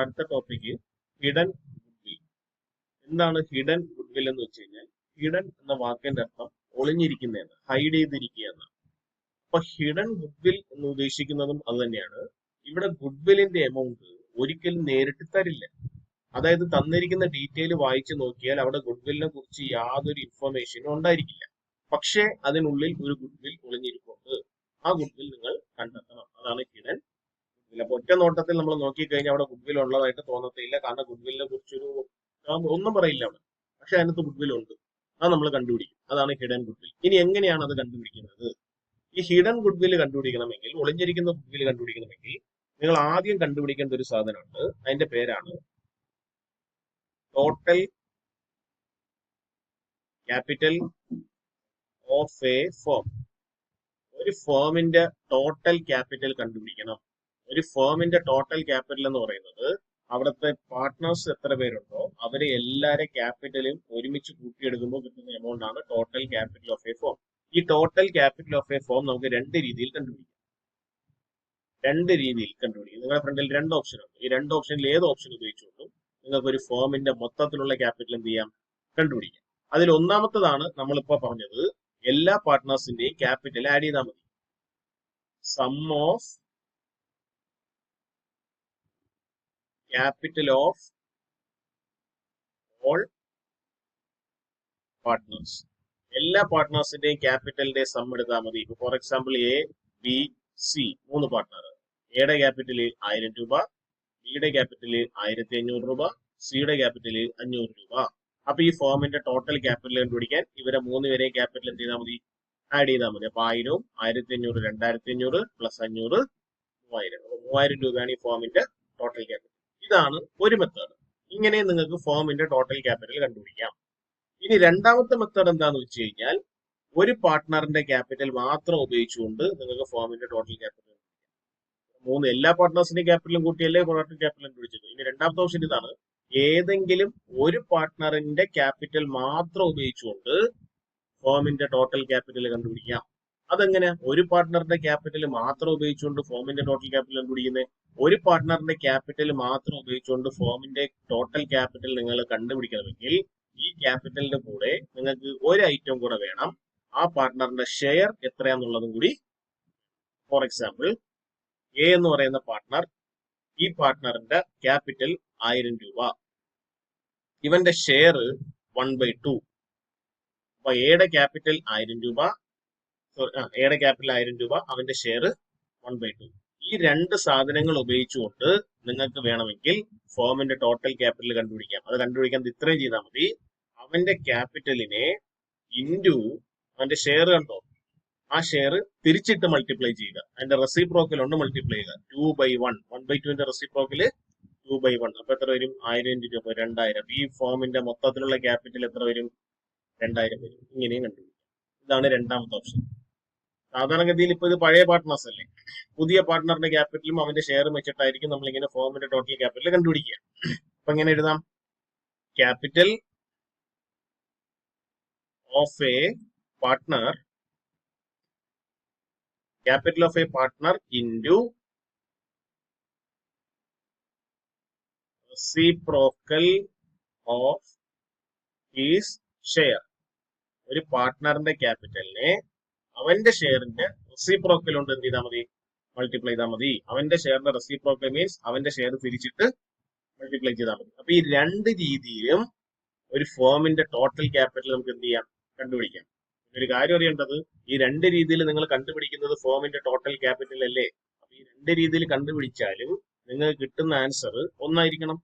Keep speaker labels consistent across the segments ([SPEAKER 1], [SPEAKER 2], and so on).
[SPEAKER 1] അടുത്ത topic hidden goodwill. എന്താണ് hidden goodwill എന്ന് വെച്ച് കഴിഞ്ഞാൽ, ഹിഡൻ എന്ന വാക്കിന്റെ അർത്ഥം ഒളിഞ്ഞിരിക്കുന്നതാണ്, ഹൈഡ് ചെയ്തിരിക്കുക എന്നാണ്. അപ്പൊ ഹിഡൻ ഗുഡ്വിൽ എന്ന് ഉദ്ദേശിക്കുന്നതും അത് തന്നെയാണ്. ഇവിടെ ഗുഡ്വില്ലിന്റെ എമൗണ്ട് ഒരിക്കലും നേരിട്ട് തരില്ല. അതായത് തന്നിരിക്കുന്ന ഡീറ്റെയിൽ വായിച്ചു നോക്കിയാൽ അവിടെ ഗുഡ്വില്ലിനെ കുറിച്ച് യാതൊരു ഇൻഫർമേഷനും ഉണ്ടായിരിക്കില്ല. പക്ഷേ അതിനുള്ളിൽ ഒരു ഗുഡ്വിൽ ഒളിഞ്ഞിരിപ്പുണ്ട്. ആ ഗുഡ്വിൽ നിങ്ങൾ കണ്ടെത്തണം. അതാണ് ഹിഡൻ ഗുഡ്വിൽ. അപ്പൊ ഒറ്റ നോട്ടത്തിൽ നമ്മൾ നോക്കിക്കഴിഞ്ഞാൽ അവിടെ ഗുഡ്വിൽ ഉള്ളതായിട്ട് തോന്നത്തില്ല. കാരണം ഗുഡ്വില്ലിനെ കുറിച്ചൊരു ഒന്നും പറയില്ല അവിടെ. പക്ഷെ അതിനകത്ത് ഗുഡ്വിൽ ഉണ്ട്. അത് നമ്മൾ കണ്ടുപിടിക്കും. അതാണ് ഹിഡൻ ഗുഡ്വിൽ. ഇനി എങ്ങനെയാണ് അത് കണ്ടുപിടിക്കുന്നത്? ഈ ഹിഡൻ ഗുഡ്വിൽ കണ്ടുപിടിക്കണമെങ്കിൽ, ഒളിഞ്ഞിരിക്കുന്ന ഗുഡ്വിൽ കണ്ടുപിടിക്കണമെങ്കിൽ നിങ്ങൾ ആദ്യം കണ്ടുപിടിക്കേണ്ട ഒരു സാധനമുണ്ട്. അതിന്റെ പേരാണ് total capital of a firm. ഒരു ഫേമിന്റെ ടോട്ടൽ ക്യാപിറ്റൽ കണ്ടുപിടിക്കണം. ഒരു ഫേമിന്റെ ടോട്ടൽ ക്യാപിറ്റൽ എന്ന് പറയുന്നത് അവിടുത്തെ പാർട്ട്നേഴ്സ് എത്ര പേരുണ്ടോ അവരെ എല്ലാരെ ക്യാപിറ്റലും ഒരുമിച്ച് കൂട്ടിയെടുക്കുമ്പോൾ കിട്ടുന്ന എമൗണ്ട് ആണ് total capital of a firm. ഈ total capital of a firm നമുക്ക് രണ്ട് രീതിയിൽ കണ്ടുപിടിക്കാം. നിങ്ങളുടെ ഫ്രണ്ടിൽ രണ്ട് ഓപ്ഷൻ ഉണ്ട്. ഈ രണ്ട് ഓപ്ഷനിൽ ഏത് ഓപ്ഷൻ ഉപയോഗിച്ചുകൊണ്ടും നിങ്ങൾക്ക് ഒരു ഫേമിന്റെ മൊത്തത്തിലുള്ള ക്യാപിറ്റൽ എന്ത് ചെയ്യാം? കണ്ടുപിടിക്കാം. അതിൽ ഒന്നാമത്തതാണ് നമ്മളിപ്പോ പറഞ്ഞത്. എല്ലാ പാർട്ട്നേഴ്സിന്റെയും ക്യാപിറ്റൽ ആഡ് ചെയ്താൽ മതി. Sum of capital of all partners. എല്ലാ പാർട്ട്നേഴ്സിന്റെയും ക്യാപിറ്റലിന്റെ സം എടുത്താൽ മതി. ഇപ്പൊ for example A, B, C മൂന്ന് പാർട്ട്ണർ. എയുടെ ക്യാപിറ്റൽ 1000 രൂപ, ബിയുടെ ക്യാപിറ്റൽ 1500 രൂപ, സിയുടെ ക്യാപിറ്റൽ 500 രൂപ. അപ്പൊ ഈ ഫേമിന്റെ ടോട്ടൽ ക്യാപിറ്റൽ കണ്ടുപിടിക്കാൻ ഇവരെ മൂന്നുപേരെയും ക്യാപിറ്റൽ എന്ത് ചെയ്താൽ മതി? ആഡ് ചെയ്താൽ മതി. അപ്പൊ 1000, 1500, 2500 പ്ലസ് 500, 3000. അപ്പൊ 3000 രൂപയാണ് ഈ ഫേമിന്റെ ടോട്ടൽ ക്യാപിറ്റൽ. ഇതാണ് ഒരു മെത്തേഡ്. ഇങ്ങനെ നിങ്ങൾക്ക് ഫേമിന്റെ ടോട്ടൽ ക്യാപിറ്റൽ കണ്ടുപിടിക്കാം. ഇനി രണ്ടാമത്തെ മെത്തേഡ് എന്താന്ന് വെച്ച് കഴിഞ്ഞാൽ, ഒരു പാർട്ട്ണറിന്റെ ക്യാപിറ്റൽ മാത്രം ഉപയോഗിച്ചുകൊണ്ട് നിങ്ങൾക്ക് ഫേമിന്റെ ടോട്ടൽ ക്യാപിറ്റൽ എല്ലാ പാർട്ട്നേഴ്സിന്റെ ക്യാപിറ്റലും കൂട്ടിയല്ലേ ടോട്ടൽ ക്യാപിറ്റൽ കണ്ടുപിടിച്ചത്. ഇനി രണ്ടാമത്തെ ഓപ്ഷൻ ഇതാണ്. ഏതെങ്കിലും ഒരു പാർട്ട്ണറിന്റെ ക്യാപിറ്റൽ മാത്രം ഉപയോഗിച്ചുകൊണ്ട് ഫേമിന്റെ ടോട്ടൽ ക്യാപിറ്റൽ കണ്ടുപിടിക്കാം. അതെങ്ങനെ? ഒരു പാർട്ട്ണറിന്റെ ക്യാപിറ്റൽ മാത്രം ഉപയോഗിച്ചുകൊണ്ട് ഫേമിന്റെ ടോട്ടൽ ക്യാപിറ്റൽ കണ്ടുപിടിക്കുന്നത്? ഒരു പാർട്ട്ണറിന്റെ ക്യാപിറ്റൽ മാത്രം ഉപയോഗിച്ചുകൊണ്ട് ഫേമിന്റെ ടോട്ടൽ ക്യാപിറ്റൽ നിങ്ങൾ കണ്ടുപിടിക്കണമെങ്കിൽ ഈ ക്യാപിറ്റലിന്റെ കൂടെ നിങ്ങൾക്ക് ഒരു ഐറ്റം കൂടെ വേണം. ആ പാർട്ട്ണറിന്റെ ഷെയർ എത്രയാന്നുള്ളതും കൂടി. ഫോർ എക്സാമ്പിൾ, എ എന്ന് പറയുന്ന പാർട്ട്ണർ, ഈ പാർട്ട്ണറിന്റെ ക്യാപിറ്റൽ 1000 രൂപ, ഇവന്റെ ഷെയർ 1/2. അപ്പൊ എയുടെ ക്യാപിറ്റൽ 1000 രൂപ, അവന്റെ ഷെയർ 1/2. ഈ രണ്ട് സാധനങ്ങൾ ഉപയോഗിച്ചുകൊണ്ട് നിങ്ങൾക്ക് വേണമെങ്കിൽ ഫേമിന്റെ ടോട്ടൽ ക്യാപിറ്റൽ കണ്ടുപിടിക്കാം. അത് കണ്ടുപിടിക്കാൻ ഇത്രയും ചെയ്താൽ മതി. അവന്റെ ക്യാപിറ്റലിനെ ഇൻറ്റു അവന്റെ ഷെയർ കണ്ടോ, ആ ഷെയർ തിരിച്ചിട്ട് മൾട്ടിപ്ലൈ ചെയ്യുക. അതിന്റെ റെസിപ്രോക്കൽ കൊണ്ട് മൾട്ടിപ്ലൈ ചെയ്യുക. 2/1, 1/2ന്റെ റെസിപ്രോക്കല് 2/1. അപ്പൊ എത്ര വരും? 1000 × 2 2000. ഈ ഫേമിന്റെ മൊത്തത്തിലുള്ള ക്യാപിറ്റൽ എത്ര വരും? 2000 വരും. ഇങ്ങനെയും കണ്ടുപിടിക്കാം. ഇതാണ് രണ്ടാമത്തെ ഓപ്ഷൻ. സാധാരണഗതിയിൽ ഇപ്പൊ ഇത് പഴയ പാർട്ട്നേഴ്സ് അല്ലേ. പുതിയ പാർട്ട്ണറിന്റെ ക്യാപിറ്റലും അവന്റെ ഷെയറും വെച്ചിട്ടായിരിക്കും നമ്മളിങ്ങനെ ഫേമിന്റെ ടോട്ടൽ ക്യാപിറ്റൽ കണ്ടുപിടിക്കുക. അപ്പൊ എങ്ങനെ എഴുതാം? Capital of A partner into reciprocal of his share. ഒരു പാർട്ട്ണറിന്റെ ക്യാപിറ്റലിനെ അവന്റെ ഷെയറിന്റെ റെസിപ്രോക്കൽ കൊണ്ട് എന്ത് ചെയ്താൽ മതി? മൾട്ടിപ്ലൈ ചെയ്താൽ മതി. അവന്റെ ഷെയറിന്റെ റെസിപ്രോക്കൽ മീൻസ് അവന്റെ ഷെയർ തിരിച്ചിട്ട് മൾട്ടിപ്ലൈ ചെയ്താൽ മതി. അപ്പൊ ഈ രണ്ട് രീതിയിലും ഒരു ഫേമിന്റെ ടോട്ടൽ ക്യാപിറ്റൽ നമുക്ക് എന്ത് ചെയ്യാം? കണ്ടുപിടിക്കാം. ഒരു കാര്യം അറിയേണ്ടത്, ഈ രണ്ട് രീതിയിൽ നിങ്ങൾ കണ്ടുപിടിക്കുന്നത് ഫേമിന്റെ ടോട്ടൽ ക്യാപിറ്റൽ അല്ലേ. അപ്പൊ ഈ രണ്ട് രീതിയിൽ കണ്ടുപിടിച്ചാലും നിങ്ങൾക്ക് കിട്ടുന്ന ആൻസർ ഒന്നായിരിക്കണം.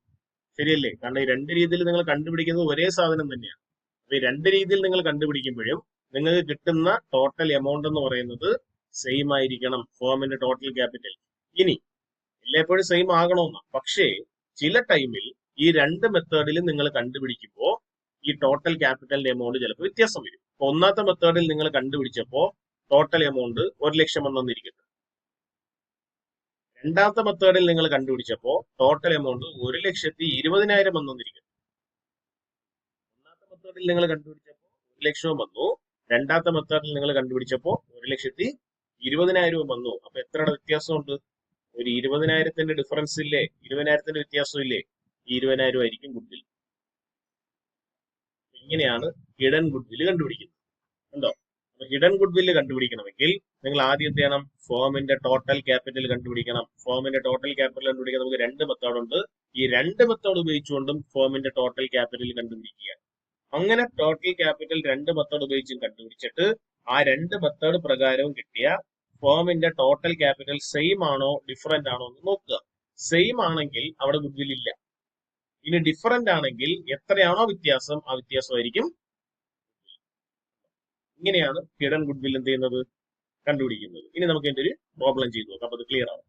[SPEAKER 1] ശരിയല്ലേ? കാരണം ഈ രണ്ട് രീതിയിൽ നിങ്ങൾ കണ്ടുപിടിക്കുന്നത് ഒരേ സാധനം തന്നെയാണ്. അപ്പൊ ഈ രണ്ട് രീതിയിൽ നിങ്ങൾ കണ്ടുപിടിക്കുമ്പോഴും നിങ്ങൾക്ക് കിട്ടുന്ന ടോട്ടൽ എമൗണ്ട് എന്ന് പറയുന്നത് സെയിം ആയിരിക്കണം, ഫേമിന്റെ ടോട്ടൽ ക്യാപിറ്റൽ. ഇനി എല്ലായ്പ്പോഴും സെയിം ആകണമെന്നാണ്. പക്ഷേ ചില ടൈമിൽ ഈ രണ്ട് മെത്തേഡിലും നിങ്ങൾ കണ്ടുപിടിക്കുമ്പോൾ ഈ ടോട്ടൽ ക്യാപിറ്റലിന്റെ എമൗണ്ട് ചിലപ്പോൾ വ്യത്യാസം വരും. അപ്പൊ ഒന്നാമത്തെ മെത്തേഡിൽ നിങ്ങൾ കണ്ടുപിടിച്ചപ്പോൾ ടോട്ടൽ എമൗണ്ട് 1,00,000 വന്നിരിക്കുന്നു. രണ്ടാമത്തെ മെത്തേഡിൽ നിങ്ങൾ കണ്ടുപിടിച്ചപ്പോൾ ടോട്ടൽ എമൗണ്ട് 1,20,000 വന്നിരിക്കുന്നു. ഒന്നാമത്തെ മെത്തേഡിൽ നിങ്ങൾ കണ്ടുപിടിച്ചപ്പോൾ 1,00,000 വന്നു. രണ്ടാമത്തെ മെത്തേഡിൽ നിങ്ങൾ കണ്ടുപിടിച്ചപ്പോൾ 1,20,000 വന്നു. അപ്പൊ എത്രയുടെ വ്യത്യാസമുണ്ട്? ഒരു 20,000 ഡിഫറൻസ് ഇല്ലേ, 20,000 വ്യത്യാസം ഇല്ലേ, ഈ 20,000 ആയിരിക്കും ഗുഡ്വിൽ. ഇങ്ങനെയാണ് ഹിഡൻ ഗുഡ്വിൽ കണ്ടുപിടിക്കുന്നത്. ഉണ്ടോ? ഹിഡൻ ഗുഡ്വിൽ കണ്ടുപിടിക്കണമെങ്കിൽ നിങ്ങൾ ആദ്യം എന്ത് ചെയ്യണം? ഫേമിന്റെ ടോട്ടൽ ക്യാപിറ്റൽ കണ്ടുപിടിക്കണം. ഫേമിന്റെ ടോട്ടൽ ക്യാപിറ്റൽ കണ്ടുപിടിക്കാൻ നമുക്ക് രണ്ട് മെത്തേഡ് ഉണ്ട്. ഈ രണ്ട് മെത്തേഡ് ഉപയോഗിച്ചുകൊണ്ടും ഫേമിന്റെ ടോട്ടൽ ക്യാപിറ്റൽ കണ്ടുപിടിക്കുക. അങ്ങനെ ടോട്ടൽ ക്യാപിറ്റൽ രണ്ട് മെത്തേഡ് ഉപയോഗിച്ചും കണ്ടുപിടിച്ചിട്ട് ആ രണ്ട് മെത്തേഡ് പ്രകാരവും കിട്ടിയ ഫേമിന്റെ ടോട്ടൽ ക്യാപിറ്റൽ സെയിം ആണോ ഡിഫറെന്റ് ആണോ എന്ന് നോക്കുക. സെയിം ആണെങ്കിൽ അവിടെ ഗുഡ്വിൽ ഇല്ല. ഇനി ഡിഫറെന്റ് ആണെങ്കിൽ എത്രയാണോ വ്യത്യാസം ആ വ്യത്യാസമായിരിക്കും. ഇങ്ങനെയാണ് ഹിഡൻ ഗുഡ്വിൽ എന്ത് ചെയ്യുന്നത്, കണ്ടുപിടിക്കുന്നത്. ഇനി നമുക്ക് ഇതിന്റെ ഒരു പ്രോബ്ലം ചെയ്തു നോക്കാം, അപ്പൊ അത് ക്ലിയർ ആവും.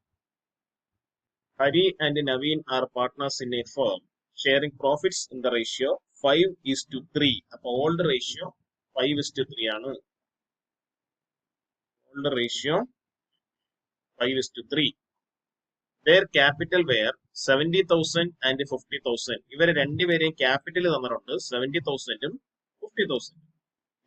[SPEAKER 1] Hari and Naveen are partners in a firm sharing profits in the ratio 5:3. അപ്പൊ ഓൾഡ് റേഷ്യോ 5:3 ആണ്. Old ratio 5:3. Their capital were 70,000 and 50,000. ഇവരെ രണ്ടുപേരെയും ക്യാപിറ്റൽ തന്നിട്ടുണ്ട് 70,000 50,000.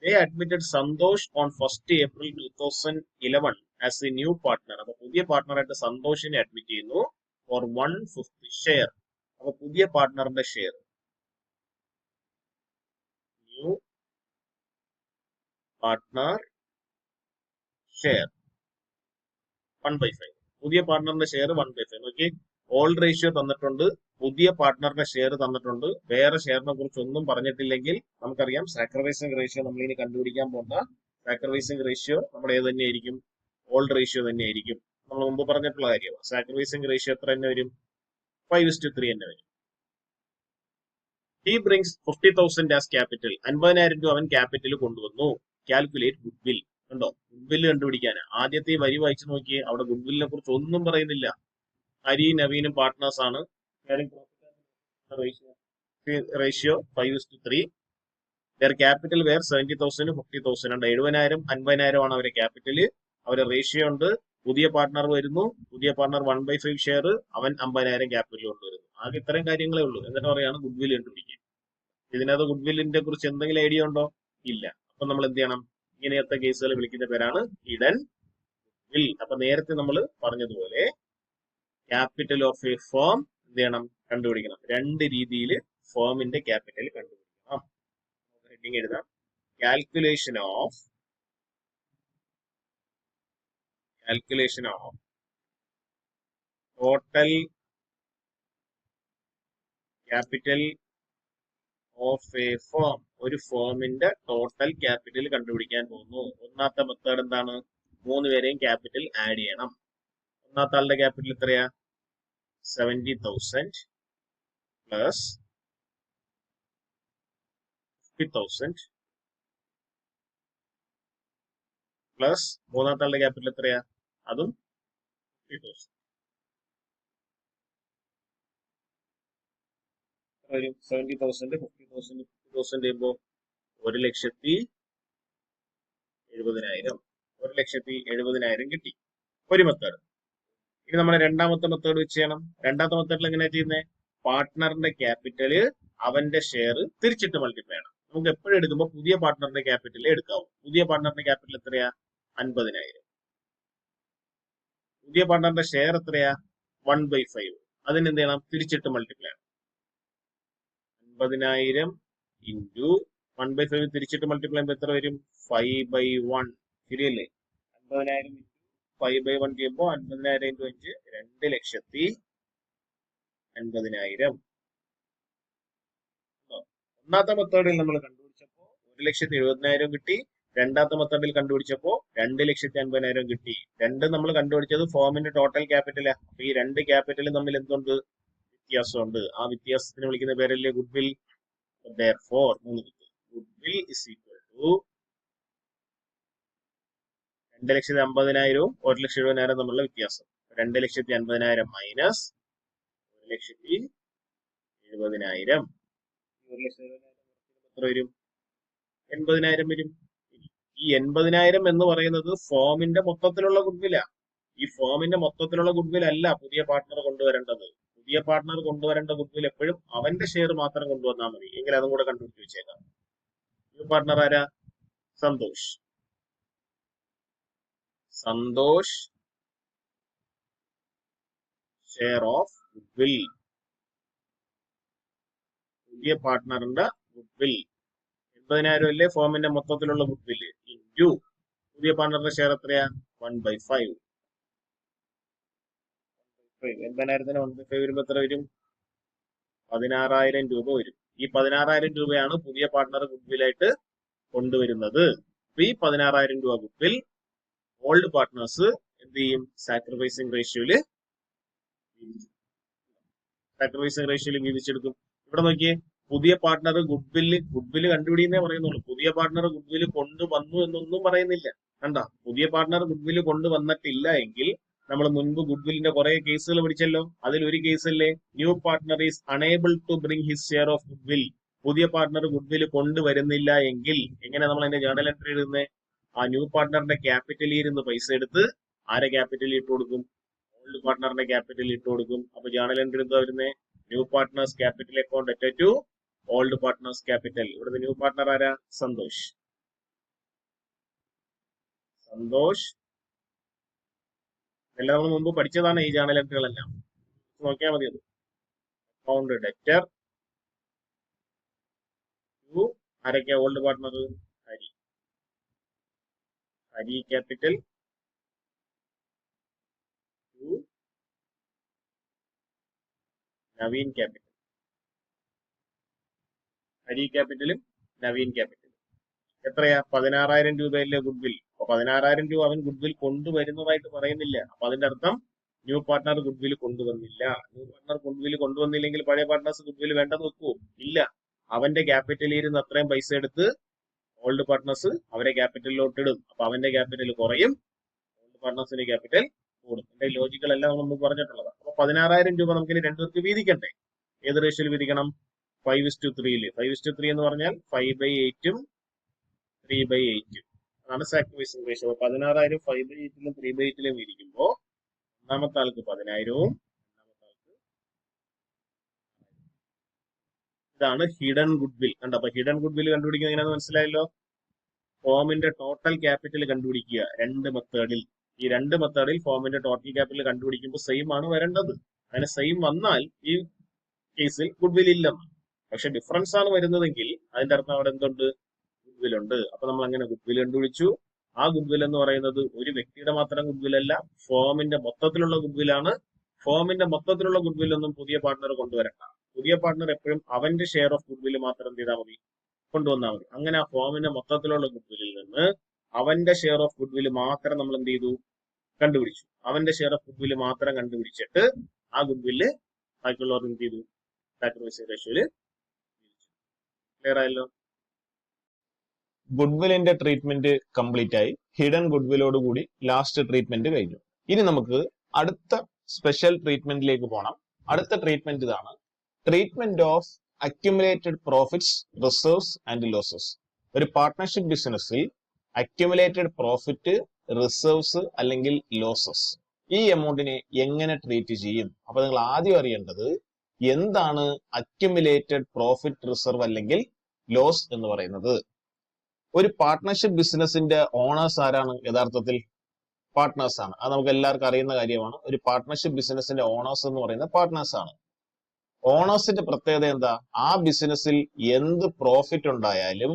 [SPEAKER 1] They admitted Santhosh on 1st April 2011 as a new partner. അപ്പൊ പുതിയ പാർട്ട്ണറായിട്ട് സന്തോഷിനെ അഡ്മിറ്റ് ചെയ്യുന്നു for 1/5 share. അപ്പൊ പുതിയ പാർട്ട്ണറിന്റെ ഷെയർ ന്യൂ പാർട്ട്ണർ ഷെയർ 1/5. പുതിയ പാർട്ട്ണറിന്റെ ഷെയർ 1/5. നോക്കി, ഓൾഡ് റേഷ്യോ തന്നിട്ടുണ്ട്, പുതിയ പാർട്ട്ണറിന്റെ ഷെയർ തന്നിട്ടുണ്ട്. വേറെ ഷെയറിനെ കുറിച്ച് ഒന്നും പറഞ്ഞിട്ടില്ലെങ്കിൽ നമുക്കറിയാം സാക്രിഫൈസിംഗ് റേഷ്യോ നമ്മൾ ഇനി കണ്ടുപിടിക്കാൻ പോകുന്ന സാക്രിഫൈസിംഗ് റേഷ്യോ നമ്മുടെ ഏത് തന്നെയായിരിക്കും? ഓൾഡ് റേഷ്യോ തന്നെയായിരിക്കും. നമ്മൾ മുമ്പ് പറഞ്ഞിട്ടുള്ള കാര്യമാണ്. സാക്രിഫൈസിംഗ് റേഷ്യോ എത്ര തന്നെ വരും? 5:3 തന്നെ വരും. He brings 50,000 as capital. 50,000 രൂപ അവൻ ക്യാപിറ്റൽ കൊണ്ടുവന്നു. Calculate goodwill. ഉണ്ടോ? ഗുഡ്വിൽ കണ്ടുപിടിക്കാൻ ആദ്യത്തെ ഈ വരി വായിച്ചു നോക്കിയേ, അവിടെ ഗുഡ്വില്ലിനെ കുറിച്ച് ഒന്നും പറയുന്നില്ല. ഹരി നവീനും പാർട്ട്നേഴ്സ് ആണ്. റേഷ്യോ 5:3. ദർ ക്യാപിറ്റൽ വേർ 70,000 50,000 ഉണ്ട്. 70,000 50,000 ആണ് അവരെ ക്യാപിറ്റല്. അവരെ റേഷ്യോ ഉണ്ട്. പുതിയ പാർട്ട്ണർ വരുന്നു, പുതിയ പാർട്ട്ണർ 1/5 ഷെയർ, അവൻ 50,000 ക്യാപിറ്റൽ കൊണ്ടുവരുന്നു. ആകെ ഇത്രയും കാര്യങ്ങളേ ഉള്ളൂ. എന്നിട്ട് പറയാണ് ഗുഡ്വിൽ കണ്ടുപിടിക്കുക. ഇതിനകത്ത് ഗുഡ്വില്ലിന്റെ കുറിച്ച് എന്തെങ്കിലും ഐഡിയ ഉണ്ടോ? ഇല്ല. അപ്പൊ നമ്മൾ എന്ത് ചെയ്യണം? ഇങ്ങനത്തെ കേസുകൾ വിളിക്കുന്ന പേരാണ് ഹിഡൻ ഗുഡ്വിൽ. അപ്പൊ നേരത്തെ നമ്മൾ പറഞ്ഞതുപോലെ ക്യാപിറ്റൽ ഓഫ് എ ഫേം എന്ത് ചെയ്യണം? കണ്ടുപിടിക്കണം. രണ്ട് രീതിയിൽ ഫേമിന്റെ ക്യാപിറ്റൽ കണ്ടുപിടിക്കണം. ഹെഡിങ് എഴുതാം. Calculation of total capital of a firm. ഒരു ഫേമിന്റെ ടോട്ടൽ ക്യാപിറ്റൽ കണ്ടുപിടിക്കാൻ പോകുന്നു. ഒന്നാമത്തെ മെത്തേഡ് എന്താണ്? 3 പേരെയും ക്യാപിറ്റൽ ആഡ് ചെയ്യണം. ഒന്നാമത്തെ ആളുടെ ക്യാപിറ്റൽ എത്രയാ? 70,000 പ്ലസ് 50,000 പ്ലസ് മൂന്നാമത്തെ ആളുടെ ക്യാപിറ്റൽ എത്രയാ? അതും 50,000. 70,000 50,000 50,000 ചെയ്യുമ്പോ 1,70,000. 1,70,000 കിട്ടി. ഒരു മെത്തേഡ്. ഇനി നമ്മൾ രണ്ടാമത്തെ മെത്തേഡ് വെച്ച് ചെയ്യണം. രണ്ടാമത്തെ മെത്തേഡിൽ എങ്ങനെയാ ചെയ്യുന്നത്? പാർട്ട്ണറിന്റെ ക്യാപിറ്റല് അവന്റെ ഷെയർ തിരിച്ചിട്ട് മൾട്ടിപ്ലൈ ചെയ്യണം. നമുക്ക് എപ്പോഴും എടുക്കുമ്പോൾ പുതിയ പാർട്ട്ണറിന്റെ ക്യാപിറ്റൽ എടുക്കാവും. പുതിയ പാർട്ട്ണറിന്റെ ക്യാപിറ്റൽ എത്രയാ? 50,000. പുതിയ പാർട്ട്ണറിന്റെ ഷെയർ എത്രയാ? 1/5. അതിന് എന്ത് ചെയ്യണം? തിരിച്ചിട്ട് മൾട്ടിപ്ലൈ ചെയ്യണം. 50,000 ഇൻറ്റു 1/5 തിരിച്ചിട്ട് മൾട്ടിപ്ലൈ ചെയ്യുമ്പോൾ എത്ര വരും? 5/1. ശരിയല്ലേ? 50,000 5/1 ചെയ്യുമ്പോൾ 50,000 ഇൻറ്റു 5 2,50,000. ഒന്നാമത്തെ മെത്തേഡിൽ നമ്മൾ കണ്ടുപിടിച്ചപ്പോൾ 1,70,000 കിട്ടി. രണ്ടാമത്തെ മെത്തേഡിൽ കണ്ടുപിടിച്ചപ്പോൾ 2,50,000 കിട്ടി. രണ്ടും നമ്മൾ കണ്ടുപിടിച്ചത് ഫോമിന്റെ ടോട്ടൽ ക്യാപിറ്റലാ. അപ്പൊ ഈ രണ്ട് ക്യാപിറ്റലും തമ്മിൽ എന്തുണ്ട്? വ്യത്യാസമുണ്ട്. ആ വ്യത്യാസത്തിന് വിളിക്കുന്ന പേരല്ലേ goodwill. Therefore, goodwill is equal to 2,50,000 1,70,000 തമ്മിലുള്ള വ്യത്യാസം. 2,50,000 മൈനസ് 1,70,000. 1,70,000 എത്ര വരും? 80,000 വരും. ഈ 80,000 എന്ന് പറയുന്നത് ഫോമിന്റെ മൊത്തത്തിലുള്ള ഗുഡ്വില്ല. ഈ ഫോമിന്റെ മൊത്തത്തിലുള്ള ഗുഡ്വിൽ അല്ല പുതിയ പാർട്ട്ണർ കൊണ്ടുവരേണ്ടത്. പുതിയ പാർട്ട്ണർ കൊണ്ടുവരേണ്ട ഗുഡ്വിൽ എപ്പോഴും അവന്റെ ഷെയർ മാത്രം കൊണ്ടുവന്നാൽ മതി. എങ്കിൽ അതും കൂടെ കണ്ടുപിടിച്ച് വെച്ചേക്കാം. ന്യൂ പാർട്ട്ണർ ആരാ? സന്തോഷ്. Share of goodwill. പുതിയ പാർട്ട്ണറിന്റെ ഗുഡ്വിൽ 80,000 അല്ലേ ഫോമിന്റെ മൊത്തത്തിലുള്ള ഗുഡ്വില് ഇൻറ്റു പുതിയ പാർട്ട്ണറിന്റെ ഷെയർ എത്രയാ 1/5. 80,000 1/5 വരുമ്പോ എത്ര വരും? 16,000 രൂപ വരും. ഈ 16,000 രൂപയാണ് പുതിയ പാർട്ട്ണർ ഗുഡ്വിലായിട്ട് കൊണ്ടുവരുന്നത്. അപ്പൊ ഈ 16,000 രൂപ ഗുഡ്വിൽ ഓൾഡ് പാർട്ട്നേഴ്സ് എന്ത് ചെയ്യും? സാക്രിഫൈസിങ് റേഷ്യോയില് വീതിച്ചെടുക്കും. ഇവിടെ നോക്കിയേ, പുതിയ പാർട്ട്ണർ ഗുഡ്വില് കണ്ടുപിടിയെന്നേ പറയുന്നുള്ളൂ. പുതിയ പാർട്ട്ണർ ഗുഡ്വില് കൊണ്ടുവന്നു എന്നൊന്നും പറയുന്നില്ല. കണ്ട, പുതിയ പാർട്ട്ണർ ഗുഡ്വില് കൊണ്ടുവന്നിട്ടില്ല എങ്കിൽ നമ്മൾ മുൻപ് ഗുഡ്വില്ലിന്റെ കുറെ കേസുകൾ പഠിച്ചല്ലോ. അതിൽ ഒരു കേസല്ലേ new partner is unable to bring his share of goodwill. പുതിയ പാർട്ട്ണർ ഗുഡ്വില് കൊണ്ടുവരുന്നില്ല എങ്കിൽ എങ്ങനെ നമ്മൾ അതിന്റെ ജേർണൽ എൻട്രി എഴുതുന്നത്? ആ ന്യൂ പാർട്ട്ണറിന്റെ ക്യാപിറ്റലിൽ ഇരുന്ന് പൈസ എടുത്ത് ആരെ ക്യാപിറ്റലിൽ ഇട്ട് കൊടുക്കും? ഓൾഡ് പാർട്ട്ണറിന്റെ ക്യാപിറ്റലിൽ ഇട്ട് കൊടുക്കും. അപ്പൊ ജേർണൽ എൻട്രി എന്താ വരുന്നത്? New partners capital account at to old partners capital. ഇവിടുത്തെ ന്യൂ പാർട്ട്ണർ ആരാ? സന്തോഷ്. എല്ലാം നമ്മൾ മുമ്പ് പഠിച്ചതാണ് ഈ ജേർണൽ എൻട്രികളെല്ലാം. നോക്കിയാൽ മതി. അത് അക്കൗണ്ട് ഡെറ്റർ ടു ആരൊക്കെയാ old partner? Hari capital to Naveen capital. Hari ക്യാപിറ്റലും നവീൻ ക്യാപിറ്റലും എത്രയാ? 16,000 രൂപയല്ലേ ഗുഡ്വിൽ. അപ്പൊ 16,000 രൂപ അവൻ ഗുഡ്വിൽ കൊണ്ടുവരുന്നതായിട്ട് പറയുന്നില്ല. അപ്പൊ അതിന്റെ അർത്ഥം ന്യൂ പാർട്ട്ണർ ഗുഡ്വിൽ കൊണ്ടുവന്നില്ല. ന്യൂ പാർട്ട്ണർ ഗുഡ്വിൽ കൊണ്ടുവന്നില്ലെങ്കിൽ പഴയ പാർട്ട്നേഴ്സ് ഗുഡ്വിൽ വേണ്ടെന്ന് വെക്കുവോ? ഇല്ല. അവന്റെ ക്യാപിറ്റലിൽ ഇരുന്ന് അത്രയും പൈസ എടുത്ത് ഓൾഡ് പാർട്ട്നേഴ്സ് അവരെ ക്യാപിറ്റലിലോട്ട് ഇടും. അപ്പൊ അവന്റെ ക്യാപിറ്റൽ കുറയും, ഓൾഡ് പാർട്ട്നേഴ്സിന്റെ ക്യാപിറ്റൽ കൂടും. എന്റെ ലോജിക്കലെല്ലാം നമ്മൾ പറഞ്ഞിട്ടുള്ളതാണ്. അപ്പൊ 16,000 രൂപ നമുക്കിനി രണ്ടുപേർക്ക് വീതിക്കണ്ടേ? ഏത് റേഷ്യോയിൽ വീതിക്കണം? 5:3. 5:3 എന്ന് പറഞ്ഞാൽ 5/8 3/8. അതാണ് സാക്രിഫൈസിങ് റേഷ്യോ. 16,000 5/8 3/8 വീതിക്കുമ്പോ ഒന്നാമത്തെ ആൾക്ക് 10,000, രണ്ടാമത്തെ ആൾക്ക്. ഇതാണ് ഹിഡൻ ഗുഡ്വിൽ. കണ്ടോ? അപ്പൊ ഹിഡൻ ഗുഡ്വിൽ കണ്ടുപിടിക്കുന്നത് എങ്ങനെയാണെന്ന് മനസ്സിലായല്ലോ. ഫോമിന്റെ ടോട്ടൽ ക്യാപിറ്റൽ കണ്ടുപിടിക്കുക രണ്ട് മെത്തേഡിൽ. ഈ രണ്ട് മെത്തേഡിൽ ഫോമിന്റെ ടോട്ടൽ ക്യാപിറ്റൽ കണ്ടുപിടിക്കുമ്പോൾ സെയിം ആണ് വരേണ്ടത്. അങ്ങനെ സെയിം വന്നാൽ ഈ കേസിൽ ഗുഡ്വിൽ ഇല്ലെന്ന്. പക്ഷെ ഡിഫറൻസ് ആണ് വരുന്നതെങ്കിൽ അതിന്റെ അർത്ഥം അവിടെ എന്തുണ്ട്? ഗുഡ്വിൽ ഉണ്ട്. അപ്പൊ നമ്മൾ അങ്ങനെ ഗുഡ്വിൽ കണ്ടുപിടിച്ചു. ആ ഗുഡ്വിൽ എന്ന് പറയുന്നത് ഒരു വ്യക്തിയുടെ മാത്രം ഗുഡ്വിൽ അല്ല, ഫോമിന്റെ മൊത്തത്തിലുള്ള ഗുഡ്വിലാണ്. ഫോമിന്റെ മൊത്തത്തിലുള്ള ഗുഡ്വിലൊന്നും പുതിയ പാർട്ട്ണർ കൊണ്ടുവരണ്ട. പുതിയ പാർട്ട്ണർ എപ്പോഴും അവന്റെ ഷെയർ ഓഫ് ഗുഡ്വിൽ മാത്രം എന്ത് ചെയ്താൽ മതി? കൊണ്ടുവന്നാൽ മതി. അങ്ങനെ ആ ഫോമിന്റെ മൊത്തത്തിലുള്ള ഗുഡ്വില്ലിൽ നിന്ന് അവന്റെ ഷെയർ ഓഫ് ഗുഡ്വിൽ മാത്രം നമ്മൾ എന്ത് ചെയ്തു? കണ്ടുപിടിച്ചു. അവന്റെ ഷെയർ ഓഫ് ഗുഡ്വിൽ മാത്രം കണ്ടുപിടിച്ചിട്ട് ആ ഗുഡ്വില്ല് ബാക്കിയുള്ളവർ എന്ത് ചെയ്തു? സാക്രിഫൈസിങ് റേഷ്യോയില്. ക്ലിയർ ആയല്ലോ? ഗുഡ്വില്ലിന്റെ ട്രീറ്റ്മെന്റ് കംപ്ലീറ്റ് ആയി. ഹിഡൻ ഗുഡ്വിലോട് കൂടി ലാസ്റ്റ് ട്രീറ്റ്മെന്റ് കഴിഞ്ഞു. ഇനി നമുക്ക് അടുത്ത സ്പെഷ്യൽ ട്രീറ്റ്മെന്റിലേക്ക് പോകണം. അടുത്ത ട്രീറ്റ്മെന്റ് ഇതാണ്: treatment of accumulated profits, reserves and losses. ഒരു പാർട്ട്ണർഷിപ്പ് ബിസിനസ്സിൽ അക്യുമുലേറ്റഡ് പ്രോഫിറ്റ്, റിസർവ്സ് അല്ലെങ്കിൽ ലോസസ്, ഈ എമൗണ്ടിനെ എങ്ങനെ ട്രീറ്റ് ചെയ്യും? അപ്പൊ നിങ്ങൾ ആദ്യം അറിയേണ്ടത് എന്താണ് അക്യുമുലേറ്റഡ് പ്രോഫിറ്റ്, റിസർവ് അല്ലെങ്കിൽ ലോസ് എന്ന് പറയുന്നത്. ഒരു പാർട്ട്ണർഷിപ്പ് ബിസിനസിന്റെ ഓണേഴ്സ് ആരാണ്? യഥാർത്ഥത്തിൽ പാർട്ട്നേഴ്സ് ആണ്. അത് നമുക്ക് എല്ലാവർക്കും അറിയുന്ന കാര്യമാണ്. ഒരു പാർട്ട്ണർഷിപ്പ് ബിസിനസിന്റെ ഓണേഴ്സ് എന്ന് പറയുന്നത് പാർട്ട്നേഴ്സ് ആണ്. ഓണേഴ്സിന്റെ പ്രത്യേകത എന്താ? ആ ബിസിനസ്സിൽ എന്ത് പ്രോഫിറ്റ് ഉണ്ടായാലും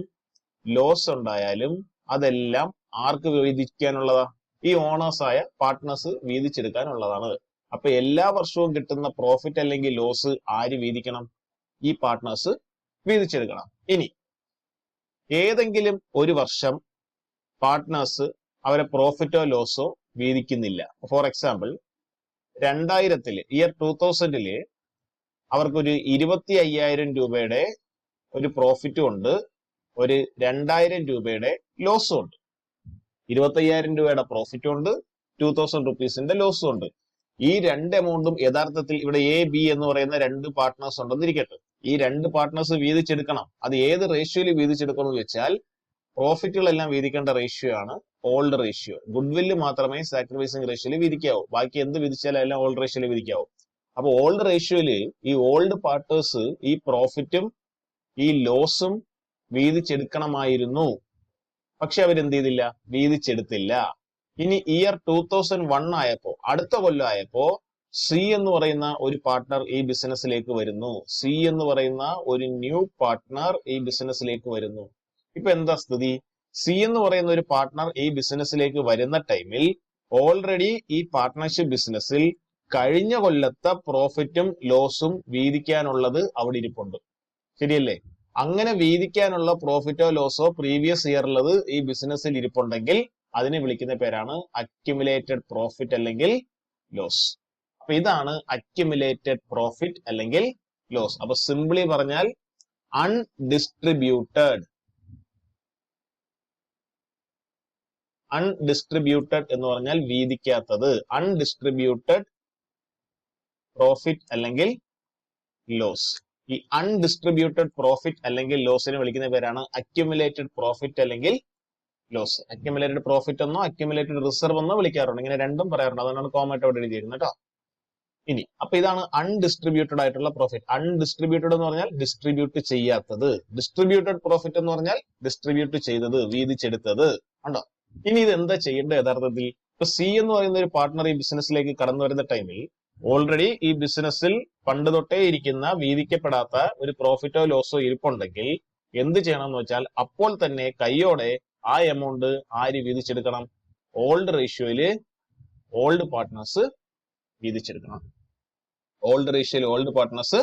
[SPEAKER 1] ലോസ് ഉണ്ടായാലും അതെല്ലാം ആർക്ക് വീതിക്കാനുള്ളതാ? ഈ ഓണേഴ്സ് ആയ പാർട്ട്നേഴ്സ് വീതിച്ചെടുക്കാനുള്ളതാണ്. അപ്പൊ എല്ലാ വർഷവും കിട്ടുന്ന പ്രോഫിറ്റ് അല്ലെങ്കിൽ ലോസ് ആര് വീതിക്കണം? ഈ പാർട്ട്നേഴ്സ് വീതിച്ചെടുക്കണം. ഇനി ഏതെങ്കിലും ഒരു വർഷം പാർട്ട്നേഴ്സ് അവരെ പ്രോഫിറ്റോ ലോസോ വീതിക്കുന്നില്ല. ഫോർ എക്സാമ്പിൾ 2000 അവർക്കൊരു 25,000 രൂപയുടെ ഒരു പ്രോഫിറ്റും ഉണ്ട്, ഒരു 2,000 രൂപയുടെ ലോസും ഉണ്ട്. 25,000 രൂപയുടെ പ്രോഫിറ്റും ഉണ്ട്, 2,000 റുപ്പീസിന്റെ ലോസും ഉണ്ട്. ഈ രണ്ട് എമൗണ്ടും യഥാർത്ഥത്തിൽ ഇവിടെ എ ബി എന്ന് പറയുന്ന രണ്ട് പാർട്ട്നേഴ്സ് ഉണ്ടെന്നിരിക്കട്ടെ. ഈ രണ്ട് പാർട്ട്നേഴ്സ് വീതിച്ചെടുക്കണം. അത് ഏത് റേഷ്യോയിൽ വീതിച്ചെടുക്കണം എന്ന് വെച്ചാൽ പ്രോഫിറ്റുകളെല്ലാം വീതിക്കേണ്ട റേഷ്യോ ആണ് ഓൾഡ് റേഷ്യോ. ഗുഡ്വില്ല് മാത്രമേ സാക്രിഫൈസിങ് റേഷ്യോയിൽ വീതിക്കാവൂ. ബാക്കി എന്ത് വിധിച്ചാലും എല്ലാം ഓൾഡ് റേഷ്യോയിൽ വീതിക്കാവൂ. അപ്പൊ ഓൾഡ് റേഷ്യോയില് ഈ ഓൾഡ് പാർട്ട്നേഴ്സ് ഈ പ്രോഫിറ്റും ഈ ലോസും വീതിച്ചെടുക്കണമായിരുന്നു. പക്ഷെ അവരെന്ത് ചെയ്തില്ല? വീതിച്ചെടുത്തില്ല. ഇനി ഇയർ 2001 ആയപ്പോ, അടുത്ത കൊല്ലം ആയപ്പോ സി എന്ന് പറയുന്ന ഒരു പാർട്ട്ണർ ഈ ബിസിനസ്സിലേക്ക് വരുന്നു. സി എന്ന് പറയുന്ന ഒരു ന്യൂ പാർട്ട്ണർ ഈ ബിസിനസ്സിലേക്ക് വരുന്നു. ഇപ്പൊ എന്താ സ്ഥിതി? സി എന്ന് പറയുന്ന ഒരു പാർട്ട്ണർ ഈ ബിസിനസ്സിലേക്ക് വരുന്ന ടൈമിൽ ഓൾറെഡി ഈ പാർട്ട്ണർഷിപ്പ് ബിസിനസ്സിൽ കഴിഞ്ഞ കൊല്ലത്തെ പ്രോഫിറ്റും ലോസും വീതിക്കാനുള്ളത് അവിടെ ഇരിപ്പുണ്ട്. ശരിയല്ലേ? അങ്ങനെ വീതിക്കാനുള്ള പ്രോഫിറ്റോ ലോസോ പ്രീവിയസ് ഇയറിലുള്ളത് ഈ ബിസിനസ്സിൽ ഇരിപ്പുണ്ടെങ്കിൽ അതിനെ വിളിക്കുന്ന പേരാണ് അക്യുമുലേറ്റഡ് പ്രോഫിറ്റ് അല്ലെങ്കിൽ ലോസ്. അപ്പൊ ഇതാണ് അക്യുമുലേറ്റഡ് പ്രോഫിറ്റ് അല്ലെങ്കിൽ ലോസ്. അപ്പൊ സിംപ്ലി പറഞ്ഞാൽ അൺഡിസ്ട്രിബ്യൂട്ടഡ് എന്ന് പറഞ്ഞാൽ വീതിക്കാത്തത്. അൺഡിസ്ട്രിബ്യൂട്ടഡ് പ്രോഫിറ്റ് അല്ലെങ്കിൽ ലോസ്. ഈ അൺഡിസ്ട്രിബ്യൂട്ടഡ് പ്രോഫിറ്റ് അല്ലെങ്കിൽ ലോസിനെ വിളിക്കുന്ന പേരാണ് അക്യുമുലേറ്റഡ് പ്രോഫിറ്റ് അല്ലെങ്കിൽ ലോസ്. അക്യുമുലേറ്റഡ് പ്രോഫിറ്റ് എന്നോ അക്യുമുലേറ്റഡ് റിസർവ് എന്നോ വിളിക്കാറുണ്ട്. ഇങ്ങനെ രണ്ടും പറയാറുണ്ട്. അതുകൊണ്ടാണ് കോമായിട്ട് അവിടെ എഴുതിയിരുന്നത് കേട്ടോ. ഇനി അപ്പൊ ഇതാണ് അൺഡിസ്ട്രിബ്യൂട്ടഡ് ആയിട്ടുള്ള പ്രോഫിറ്റ്. അൺഡിസ്ട്രിബ്യൂട്ടഡ് എന്ന് പറഞ്ഞാൽ ഡിസ്ട്രിബ്യൂട്ട് ചെയ്യാത്തത്. ഡിസ്ട്രിബ്യൂട്ടഡ് പ്രോഫിറ്റ് എന്ന് പറഞ്ഞാൽ ഡിസ്ട്രിബ്യൂട്ട് ചെയ്തത്, വീതിച്ചെടുത്തത്. ഉണ്ടോ? ഇനി ഇത് എന്താ ചെയ്യേണ്ടത് യഥാർത്ഥത്തിൽ? ഇപ്പൊ സി എന്ന് പറയുന്ന ഒരു പാർട്ട്ണർ ഈ ബിസിനസ്സിലേക്ക് കടന്നു വരുന്ന ടൈമിൽ ഓൾറെഡി ഈ ബിസിനസ്സിൽ പണ്ട് തൊട്ടേ ഇരിക്കുന്ന വീതിക്കപ്പെടാത്ത ഒരു പ്രോഫിറ്റോ ലോസോ ഇരിപ്പുണ്ടെങ്കിൽ എന്ത് ചെയ്യണം എന്ന് വെച്ചാൽ അപ്പോൾ തന്നെ കയ്യോടെ ആ എമൗണ്ട് ആര് വീതിച്ചെടുക്കണം? ഓൾഡ് റേഷ്യോയില് ഓൾഡ് പാർട്ട്നേഴ്സ് വീതിച്ചെടുക്കണം. ഓൾഡ് റേഷ്യോയിൽ ഓൾഡ് പാർട്ട്നേഴ്സ്